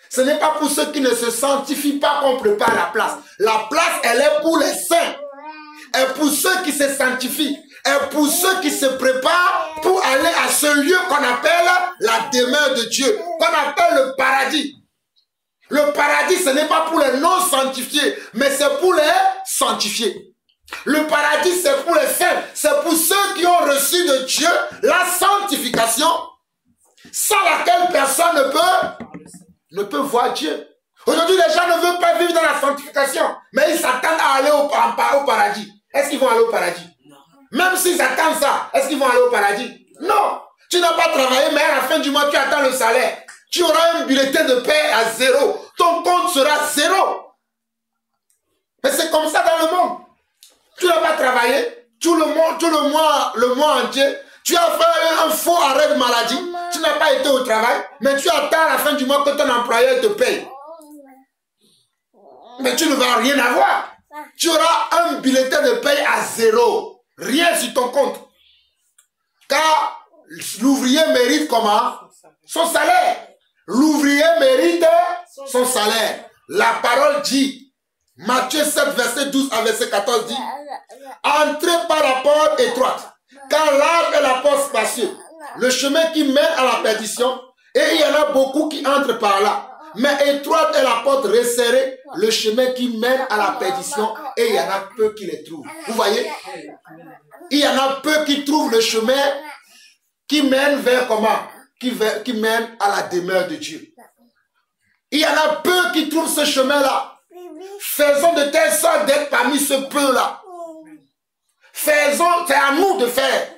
Speaker 1: Ce n'est pas pour ceux qui ne se sanctifient pas qu'on prépare la place. La place, elle est pour les saints. Et pour ceux qui se sanctifient. Et pour ceux qui se préparent pour aller à ce lieu qu'on appelle la demeure de Dieu. Qu'on appelle le paradis. Le paradis, ce n'est pas pour les non sanctifiés, mais c'est pour les sanctifiés. Le paradis, c'est pour les saints. C'est pour ceux qui ont reçu de Dieu la sanctification, sans laquelle personne ne peut voir Dieu. Aujourd'hui, les gens ne veulent pas vivre dans la sanctification, mais ils s'attendent à aller au paradis. Est-ce qu'ils vont aller au paradis? Non. Même s'ils attendent ça, est-ce qu'ils vont aller au paradis? Non. Tu n'as pas travaillé, mais à la fin du mois, tu attends le salaire. Tu auras un bulletin de paie à 0. Ton compte sera 0. Mais c'est comme ça dans le monde. Tu n'as pas travaillé, tout le mois entier, tu as fait un faux arrêt de maladie, tu n'as pas été au travail, mais tu attends à la fin du mois que ton employeur te paye. Mais tu ne vas rien avoir. Tu auras un bulletin de paye à 0. Rien sur ton compte. Car l'ouvrier mérite comment? Son salaire. L'ouvrier mérite son salaire. La parole dit, Matthieu 7, verset 12 à verset 14 dit, entrez par la porte étroite, car large est la porte spacieuse, le chemin qui mène à la perdition, et il y en a beaucoup qui entrent par là. Mais étroite est la porte resserrée, le chemin qui mène à la perdition, et il y en a peu qui les trouvent. Vous voyez? Il y en a peu qui trouvent le chemin qui mène vers comment? Qui mène à la demeure de Dieu. Il y en a peu qui trouvent ce chemin-là. Faisons de telle sorte d'être parmi ce peu-là. Faisons, c'est à nous de faire.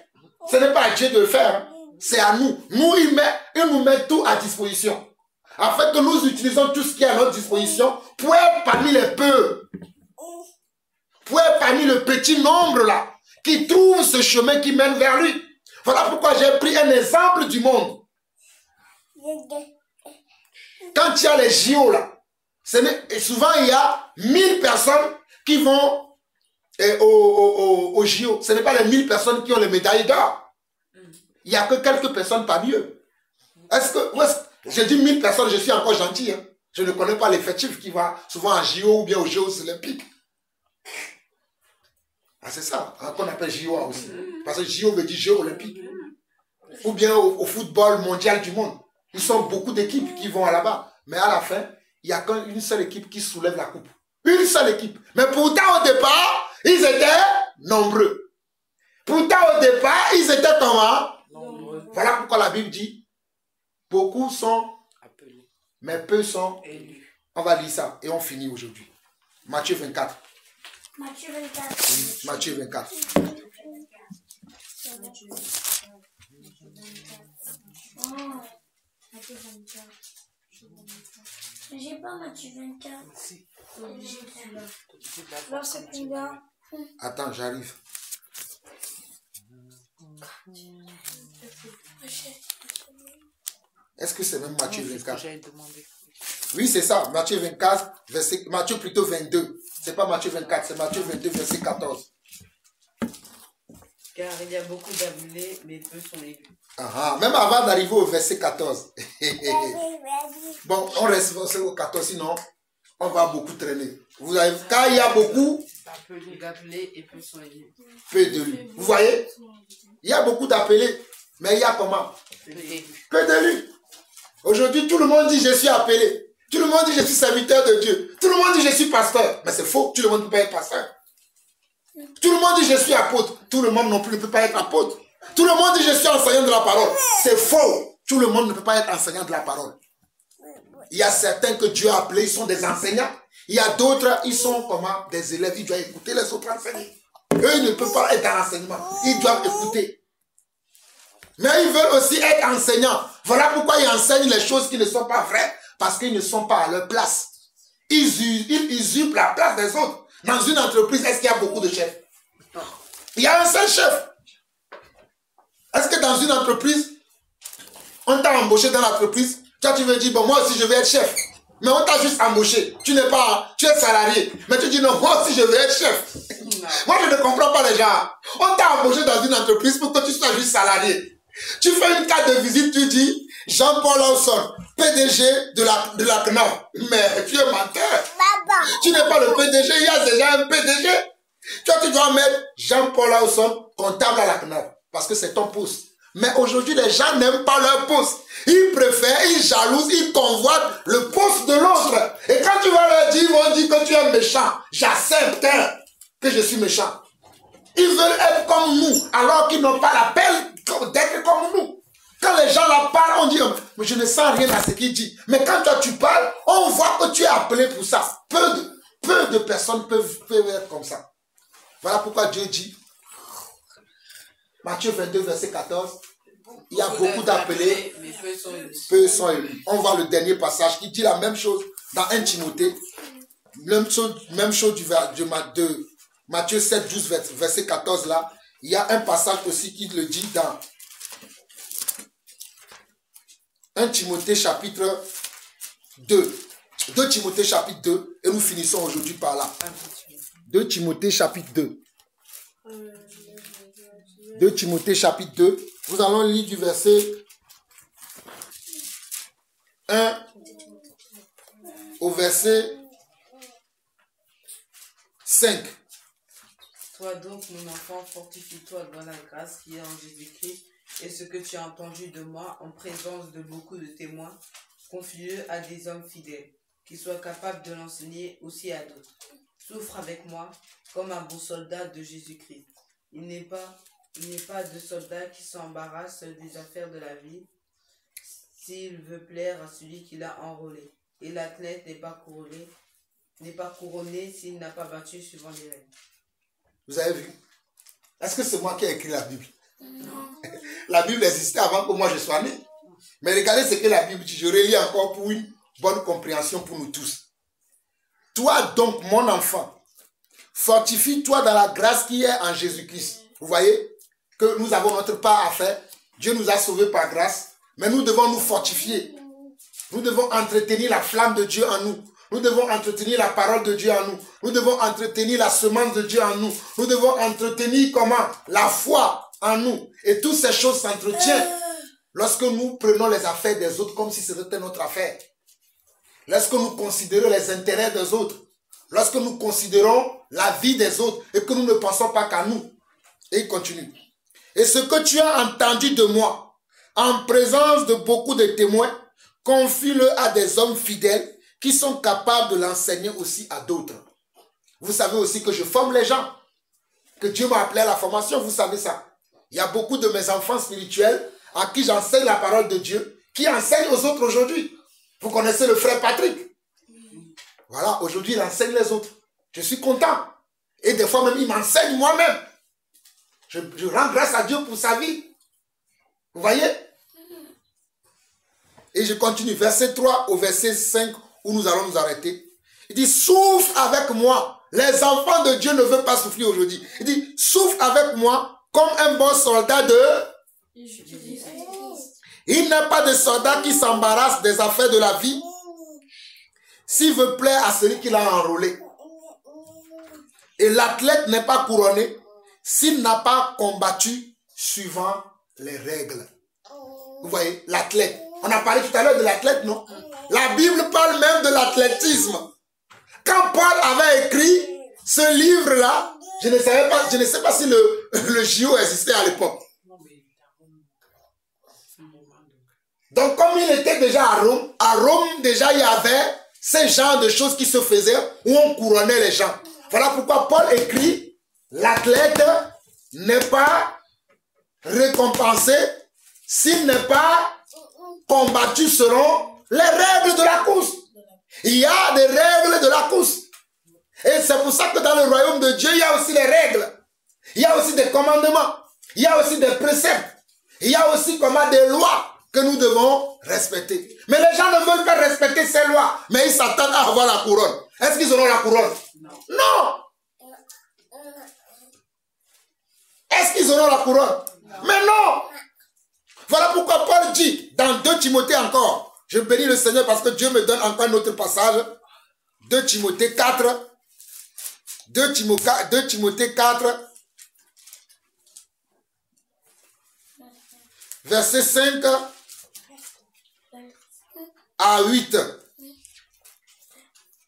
Speaker 1: Ce n'est pas à Dieu de le faire. C'est à nous. Il nous met tout à disposition. Afin que nous utilisons tout ce qui est à notre disposition pour être parmi les peu. Pour être parmi le petit nombre là, qui trouve ce chemin qui mène vers lui. Voilà pourquoi j'ai pris un exemple du monde. Quand il y a les JO là, et souvent il y a 1000 personnes qui vont au JO. Ce n'est pas les 1000 personnes qui ont les médailles d'or. Il n'y a que quelques personnes parmi eux. Je dis 1000 personnes, je suis encore gentil. Hein. Je ne connais pas l'effectif qui va souvent à JO ou bien aux Jeux olympiques. Ah, c'est ça qu'on appelle JO aussi. Parce que JO veut dire Jeux olympiques. Ou bien au football mondial du monde. Ils sont beaucoup d'équipes qui vont là-bas. Mais à la fin, il n'y a qu'une seule équipe qui soulève la coupe. Une seule équipe. Mais pourtant, au départ, ils étaient nombreux. Pourtant, au départ, ils étaient comment? Nombreux. Voilà pourquoi la Bible dit, beaucoup sont appelés, mais peu sont élus. On va lire ça et on finit aujourd'hui. Matthieu 24.
Speaker 5: Matthieu 24.
Speaker 1: Oui, Matthieu 24.
Speaker 5: Matthieu 24. J'ai pas Matthieu 24.
Speaker 2: Si.
Speaker 5: Alors c'est combien?
Speaker 1: Attends, j'arrive. Est-ce que c'est même Matthieu 24? Oui, c'est ça. Matthieu 24, Matthieu plutôt 22. C'est pas Matthieu 24, c'est Matthieu 22, verset 14.
Speaker 4: Car il y a beaucoup d'appelés, mais peu sont élus.
Speaker 1: Même avant d'arriver au verset 14. Bon, on reste au 14, sinon on va beaucoup traîner. Car il y a beaucoup
Speaker 4: d'appelés et peu sont élus.
Speaker 1: Peu d'élus. Vous voyez? Il y a beaucoup d'appelés, mais il y a comment? Peu d'élus. Aujourd'hui, tout le monde dit je suis appelé. Tout le monde dit je suis serviteur de Dieu. Tout le monde dit je suis pasteur. Mais c'est faux, tout le monde ne peut pas être pasteur. Tout le monde dit je suis apôtre. Tout le monde non plus ne peut pas être apôtre. Tout le monde dit je suis enseignant de la parole. C'est faux. Tout le monde ne peut pas être enseignant de la parole. Il y a certains que Dieu a appelés, ils sont des enseignants. Il y a d'autres, ils sont comment? Des élèves, ils doivent écouter les autres enseigner. Eux, ils ne peuvent pas être dans l'enseignement. Ils doivent écouter. Mais ils veulent aussi être enseignants. Voilà pourquoi ils enseignent les choses qui ne sont pas vraies. Parce qu'ils ne sont pas à leur place. Ils usurpent la place des autres. Dans une entreprise, est-ce qu'il y a beaucoup de chefs? Il y a un seul chef. Est-ce que dans une entreprise, on t'a embauché dans l'entreprise, toi tu veux dire, bon, moi aussi je vais être chef. Mais on t'a juste embauché. Tu es salarié. Mais tu dis, non, moi aussi je veux être chef. Moi je ne comprends pas les gens. On t'a embauché dans une entreprise pour que tu sois juste salarié. Tu fais une carte de visite, tu dis, Jean-Paul Lawson, PDG de la CNAV. Mais tu es menteur. Tu n'es pas le PDG, il y a déjà un PDG. Toi, tu dois mettre Jean-Paul Lawson, comptable à la CNAV. Parce que c'est ton poste. Mais aujourd'hui, les gens n'aiment pas leur poste. Ils préfèrent, ils jalousent, ils convoitent le poste de l'autre. Et quand tu vas leur dire, ils vont dire que tu es méchant. J'accepte que je suis méchant. Ils veulent être comme nous, alors qu'ils n'ont pas l'appel d'être comme nous. Quand les gens la parlent, on dit, mais je ne sens rien à ce qu'il dit. Mais quand toi tu parles, on voit que tu es appelé pour ça. Peu de personnes peuvent être comme ça. Voilà pourquoi Dieu dit, Matthieu 22, verset 14, Il y a beaucoup d'appelés, peu sont élus. On voit le dernier passage qui dit la même chose dans 1 Timothée. Même chose de Matthieu 7, 12, verset 14 là. Il y a un passage aussi qui le dit dans 1 Timothée chapitre 2. 2 Timothée chapitre 2. Et nous finissons aujourd'hui par là. 2 Timothée chapitre 2. 2 Timothée chapitre 2. Nous allons lire du verset 1 au verset 5.
Speaker 4: Toi donc, mon enfant, fortifie-toi dans la grâce qui est en Jésus-Christ, et ce que tu as entendu de moi en présence de beaucoup de témoins, confie-le à des hommes fidèles, qui soient capables de l'enseigner aussi à d'autres. Souffre avec moi comme un bon soldat de Jésus-Christ. Il n'est pas de soldat qui s'embarrasse des affaires de la vie s'il veut plaire à celui qui l'a enrôlé. Et l'athlète n'est pas couronné s'il n'a pas battu suivant les règles.
Speaker 1: Vous avez vu? Est-ce que c'est moi qui ai écrit la Bible? Non. La Bible existait avant que moi je sois né. Mais regardez ce que la Bible dit. Je relis encore pour une bonne compréhension pour nous tous. Toi donc, mon enfant, fortifie-toi dans la grâce qui est en Jésus-Christ. Vous voyez que nous avons notre part à faire. Dieu nous a sauvés par grâce. Mais nous devons nous fortifier. Nous devons entretenir la flamme de Dieu en nous. Nous devons entretenir la parole de Dieu en nous. Nous devons entretenir la semence de Dieu en nous. Nous devons entretenir comment? La foi en nous. Et toutes ces choses s'entretiennent lorsque nous prenons les affaires des autres comme si c'était notre affaire. Lorsque nous considérons les intérêts des autres. Lorsque nous considérons la vie des autres et que nous ne pensons pas qu'à nous. Et il continue. Et ce que tu as entendu de moi, en présence de beaucoup de témoins, confie-le à des hommes fidèles qui sont capables de l'enseigner aussi à d'autres. Vous savez aussi que je forme les gens. Que Dieu m'a appelé à la formation, vous savez ça. Il y a beaucoup de mes enfants spirituels à qui j'enseigne la parole de Dieu, qui enseignent aux autres aujourd'hui. Vous connaissez le frère Patrick? Voilà, aujourd'hui il enseigne les autres. Je suis content. Et des fois même il m'enseigne moi-même. Je rends grâce à Dieu pour sa vie. Vous voyez? Et je continue, verset 3 au verset 5, où nous allons nous arrêter. Il dit, souffre avec moi. Les enfants de Dieu ne veulent pas souffrir aujourd'hui. Il dit, souffre avec moi comme un bon soldat de... Il n'est pas de soldat qui s'embarrasse des affaires de la vie s'il veut plaire à celui qui l'a enrôlé. Et l'athlète n'est pas couronné s'il n'a pas combattu suivant les règles. Vous voyez, l'athlète. On a parlé tout à l'heure de l'athlète, non? La Bible parle même de l'athlétisme. Quand Paul avait écrit ce livre-là, je ne sais pas si le JO existait à l'époque. Donc comme il était déjà à Rome déjà il y avait ce genre de choses qui se faisaient où on couronnait les gens. Voilà pourquoi Paul écrit, l'athlète n'est pas récompensé s'il n'est pas combattu selon les règles de la course. Il y a des règles de la course. Et c'est pour ça que dans le royaume de Dieu, il y a aussi des règles. Il y a aussi des commandements. Il y a aussi des préceptes. Il y a aussi comment des lois que nous devons respecter. Mais les gens ne veulent pas respecter ces lois. Mais ils s'attendent à avoir la couronne. Est-ce qu'ils auront la couronne? Non. Est-ce qu'ils auront la couronne? Mais non. Voilà pourquoi Paul dit dans 2 Timothée encore. Je bénis le Seigneur parce que Dieu me donne encore un autre passage. 2 Timothée 4. 2 Timothée 4. Verset 5 à 8.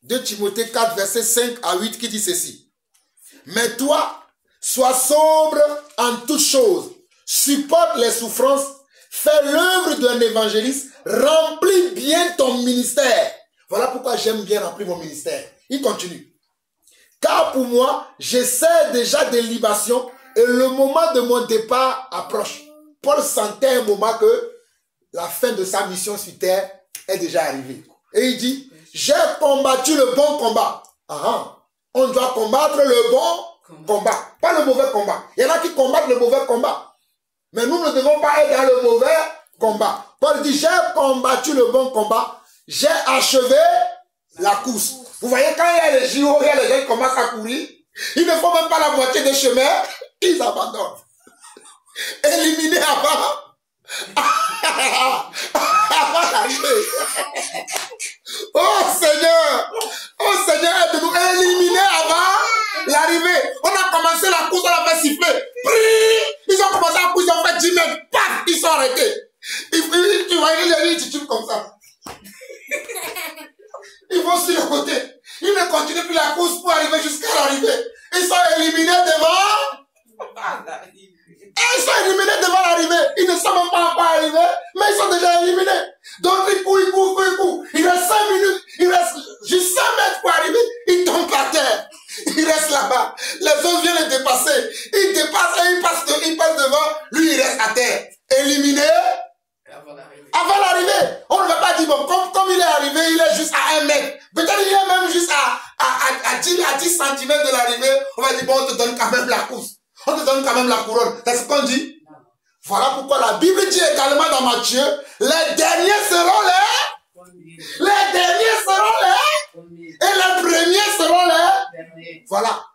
Speaker 1: 2 Timothée 4, verset 5 à 8 qui dit ceci. Mais toi, sois sobre en toutes choses. Supporte les souffrances. Fais l'œuvre d'un évangéliste. Remplis bien ton ministère. Voilà pourquoi j'aime bien remplir mon ministère. Il continue. Car pour moi, j'essaie déjà des libations et le moment de mon départ approche. Paul sentait un moment que la fin de sa mission sur terre est déjà arrivée. Et il dit, j'ai combattu le bon combat. On doit combattre le bon combat, pas le mauvais combat. Il y en a qui combattent le mauvais combat. Mais nous ne devons pas être dans le mauvais combat. Paul dit, j'ai combattu le bon combat, j'ai achevé la course. Vous voyez, quand il y a les JO, il y a les gens qui commencent à courir, ils ne font même pas la moitié des chemins, ils abandonnent. Éliminés avant. Avant d'arriver. Oh Seigneur, aide-nous, éliminés avant l'arrivée. On a commencé la course, on a fait siffler. Ils ont commencé à courir, ils ont fait 10 mètres, paf, ils sont arrêtés. Tu vois, ils titubent comme ça. Ils vont sur le côté. Ils ne continuent plus la course pour arriver jusqu'à l'arrivée. Ils sont éliminés devant. Ils sont éliminés devant l'arrivée. Ils ne sont même pas encore arrivés, mais ils sont déjà éliminés. Donc ils courent. Il reste 5 minutes, il reste juste 5 mètres pour arriver. Ils tombent par terre. Ils restent là-bas. Les autres viennent les dépasser. Ils dépassent et ils passent devant. Lui, il reste à terre. Éliminé. Avant l'arrivée. On ne va pas dire, bon, comme il est arrivé, il est juste à 1 mètre. Peut-être il est même juste à 10 cm de l'arrivée. On va dire, bon, on te donne quand même la course. On te donne quand même la couronne. C'est ce qu'on dit. Voilà pourquoi la Bible dit également dans Matthieu, les derniers seront les derniers seront et les premiers seront les. Voilà.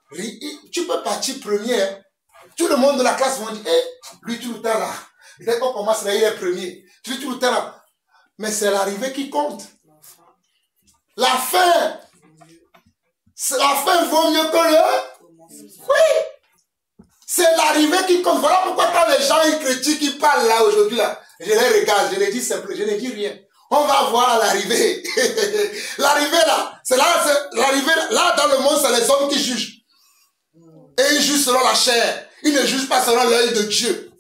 Speaker 1: Tu peux partir premier. Hein. Tout le monde de la classe va dire, lui tout le temps là. Dès qu'on commence là, il est premier. Lui tout le temps là. Mais c'est l'arrivée qui compte. La fin. La fin vaut mieux que le. Oui. C'est l'arrivée qui compte. Voilà pourquoi quand les gens ils critiquent, ils parlent là aujourd'hui là, je les regarde, je les dis simple, je ne dis rien. On va voir l'arrivée. L'arrivée là, c'est l'arrivée là dans le monde, c'est les hommes qui jugent. Et ils jugent selon la chair. Ils ne jugent pas selon l'œil de Dieu.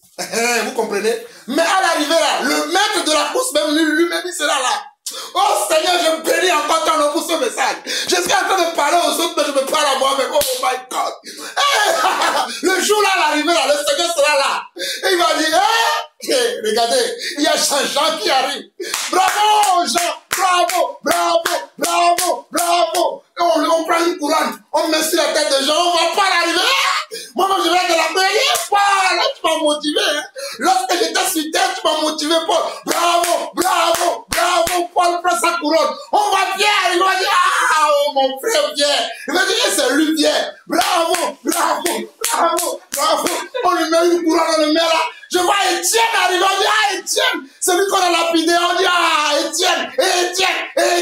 Speaker 1: Vous comprenez? Mais à l'arrivée là, le maître de la course même lui-même il sera là. Oh Seigneur, je bénis encore ton nom pour ce message. Je suis en train de parler aux autres, mais je me parle à moi-même. Oh my God. Le jour là, l'arrivée là, le Seigneur sera là. Et il va dire, regardez, il y a Jean qui arrive. Bravo Jean, bravo. On prend une couronne, on met sur la tête de Jean, on va pas l'arriver. Moi, je vais être de la première fois. Là, tu m'as motivé. Hein. Lorsque j'étais sur terre, tu m'as motivé, Paul. Bravo. Paul prend sa couronne. On va bien arriver. On va dire, oh, mon frère Pierre. Il va dire, c'est lui Pierre. Bravo. On lui met une couronne, on le met là. Je vois Étienne arriver. On dit, Étienne. C'est lui qu'on a lapidé. On dit,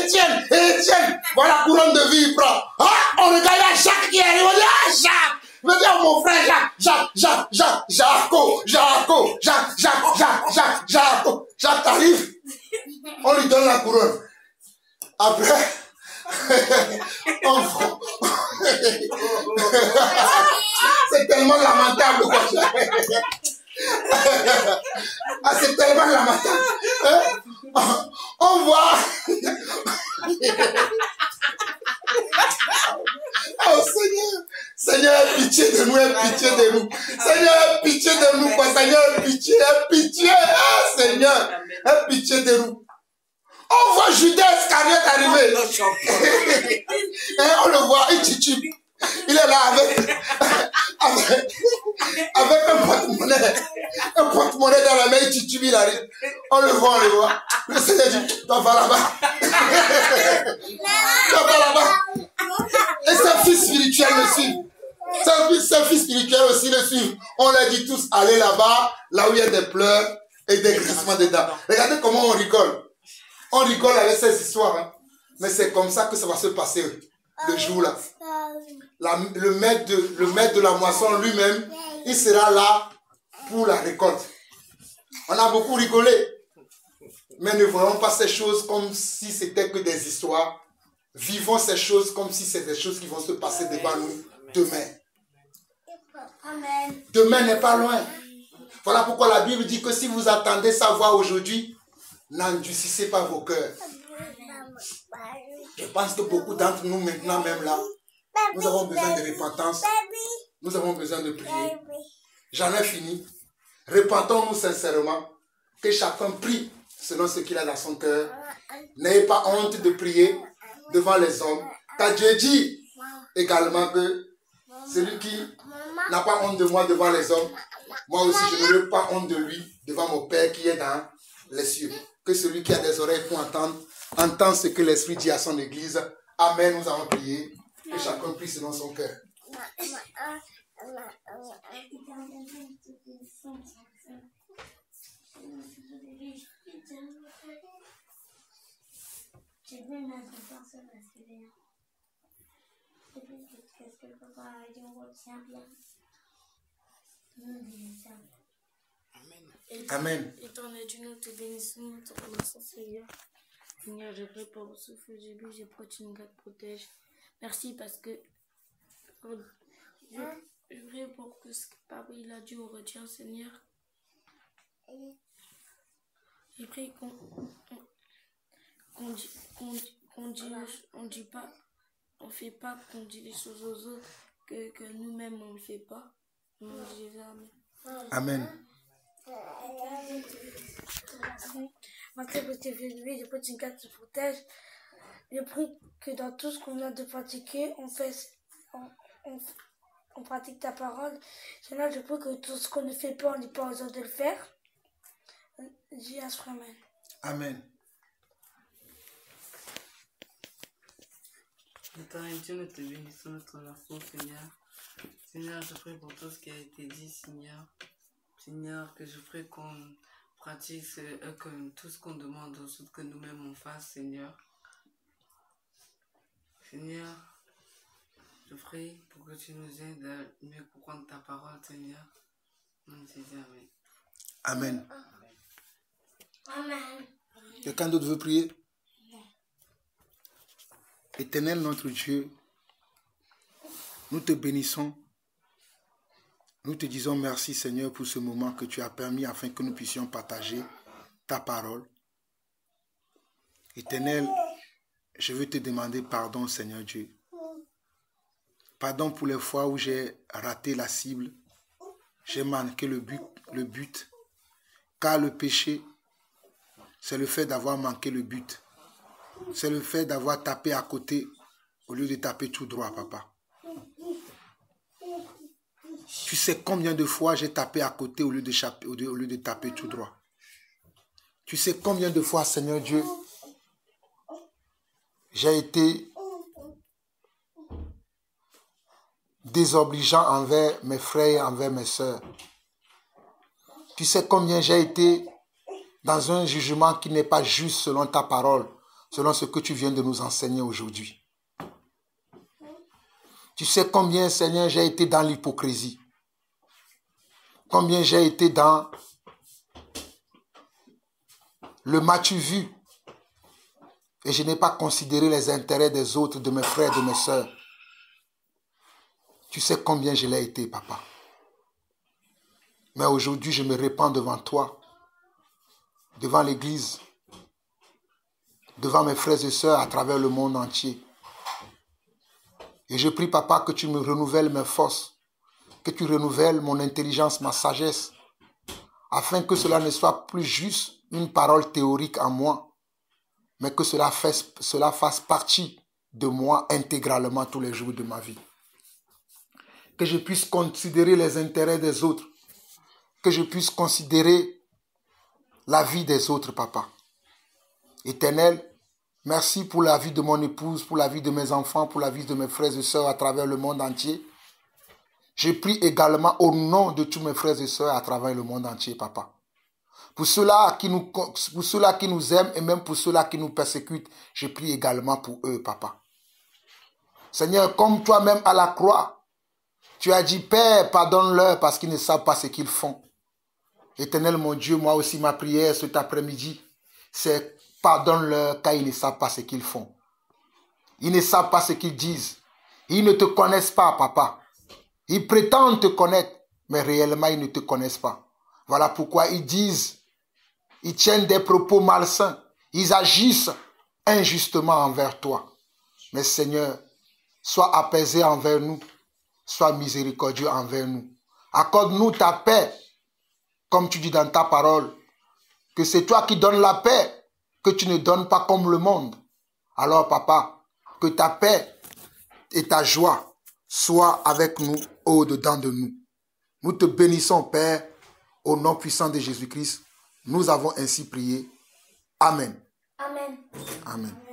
Speaker 1: Étienne. Voilà la couronne de vie, il prend. On regarde Jacques qui arrive. On dit, Jacques. Je veux dire, mon frère Jacques arrive, on lui donne la couronne. Après, c'est tellement lamentable quoi. C'est tellement lamentable. On voit. Oh Seigneur, aie pitié de nous. Seigneur, aie pitié de nous, quoi. Seigneur, aie pitié. Seigneur, aie pitié de nous. On voit Judas Iscariote arriver. On le voit, il titube. Il est là avec un porte-monnaie dans la main, il titube, il arrive. On le voit. Le Seigneur dit, toi va là-bas. Et ses fils spirituels le suivent. Ses fils spirituels aussi le suivent. On leur dit tous, allez là-bas, là où il y a des pleurs et des grincements de dents. Regardez comment on rigole. On rigole avec ces histoires. Hein. Mais c'est comme ça que ça va se passer le jour-là. Le maître de la moisson lui-même, il sera là pour la récolte. On a beaucoup rigolé. Mais ne voyons pas ces choses comme si c'était que des histoires. Vivons ces choses comme si c'est des choses qui vont se passer devant nous demain. Demain n'est pas loin. Voilà pourquoi la Bible dit que si vous attendez sa voix aujourd'hui, n'endurcissez pas vos cœurs. Je pense que beaucoup d'entre nous maintenant même là, nous avons besoin de repentance. Nous avons besoin de prier. J'en ai fini. Repentons-nous sincèrement. Que chacun prie selon ce qu'il a dans son cœur. N'ayez pas honte de prier devant les hommes. Car Dieu dit également que celui qui n'a pas honte de moi devant les hommes, moi aussi je n'aurai pas honte de lui devant mon Père qui est dans les cieux. Que celui qui a des oreilles pour entendre, entend ce que l'Esprit dit à son Église. Amen, nous allons prier. Que chacun prie selon son cœur.
Speaker 5: J'ai vu ma personne à se lever. Qu'est-ce que le papa a dit, on retient bien.
Speaker 1: Amen.
Speaker 3: Éternel Dieu, nous te bénissons, nous te remercions, Seigneur. Seigneur, je prie pour le souffle du but, je prie que tu nous gardes, protège. Merci parce que je prie pour que ce que Papa il a dit, on retient, Seigneur. Je prie on dit pas, on fait pas, qu'on dit les choses aux autres que nous-mêmes on ne fait pas. Au nom de Jésus, amen.
Speaker 1: Amen.
Speaker 5: Maintenant que tu es venu, je prie que tu gardes, tu protèges. Je prie que dans tout ce qu'on vient de pratiquer, on pratique ta parole. Seigneur, je prie que tout ce qu'on ne fait pas, on n'est pas aux autres de le faire. Dis amen.
Speaker 1: Amen.
Speaker 4: Éternel Dieu, nous te bénissons, nous te remercions, Seigneur. Seigneur, je prie pour tout ce qui a été dit, Seigneur. Seigneur, que je prie qu'on pratique tout ce qu'on demande aux autres, que nous-mêmes on fasse, Seigneur. Seigneur, je prie pour que tu nous aides à mieux comprendre ta parole, Seigneur. Mon Jésus, amen.
Speaker 1: Amen.
Speaker 5: Amen.
Speaker 1: Quelqu'un d'autre veut prier? Éternel notre Dieu, nous te bénissons. Nous te disons merci Seigneur pour ce moment que tu as permis afin que nous puissions partager ta parole. Éternel, je veux te demander pardon Seigneur Dieu. Pardon pour les fois où j'ai raté la cible. J'ai manqué le but. Car le péché, c'est le fait d'avoir manqué le but. C'est le fait d'avoir tapé à côté au lieu de taper tout droit, papa. Tu sais combien de fois j'ai tapé à côté au lieu de taper tout droit. Tu sais combien de fois, Seigneur Dieu, j'ai été désobligeant envers mes frères et envers mes sœurs. Tu sais combien j'ai été dans un jugement qui n'est pas juste selon ta parole, selon ce que tu viens de nous enseigner aujourd'hui. Tu sais combien, Seigneur, j'ai été dans l'hypocrisie. Combien j'ai été dans le m'as-tu vu. Et je n'ai pas considéré les intérêts des autres, de mes frères, de mes sœurs. Tu sais combien je l'ai été, papa. Mais aujourd'hui, je me répands devant toi, devant l'Église, devant mes frères et sœurs à travers le monde entier. Et je prie, papa, que tu me renouvelles mes forces, que tu renouvelles mon intelligence, ma sagesse, afin que cela ne soit plus juste une parole théorique en moi, mais que cela fasse partie de moi intégralement tous les jours de ma vie. Que je puisse considérer les intérêts des autres, que je puisse considérer la vie des autres, papa. Éternel, merci pour la vie de mon épouse, pour la vie de mes enfants, pour la vie de mes frères et sœurs à travers le monde entier. Je prie également au nom de tous mes frères et sœurs à travers le monde entier, papa. Pour ceux-là qui nous aiment et même pour ceux-là qui nous persécutent, je prie également pour eux, papa. Seigneur, comme toi-même à la croix, tu as dit, Père, pardonne-leur parce qu'ils ne savent pas ce qu'ils font. Éternel, mon Dieu, moi aussi, ma prière cet après-midi, c'est pardonne-leur car ils ne savent pas ce qu'ils font. Ils ne savent pas ce qu'ils disent. Ils ne te connaissent pas, papa. Ils prétendent te connaître, mais réellement, ils ne te connaissent pas. Voilà pourquoi ils disent, ils tiennent des propos malsains. Ils agissent injustement envers toi. Mais Seigneur, sois apaisé envers nous. Sois miséricordieux envers nous. Accorde-nous ta paix, comme tu dis dans ta parole, que c'est toi qui donnes la paix, que tu ne donnes pas comme le monde. Alors, papa, que ta paix et ta joie soient avec nous, au-dedans de nous. Nous te bénissons, Père, au nom puissant de Jésus-Christ. Nous avons ainsi prié. Amen.
Speaker 5: Amen.
Speaker 1: Amen.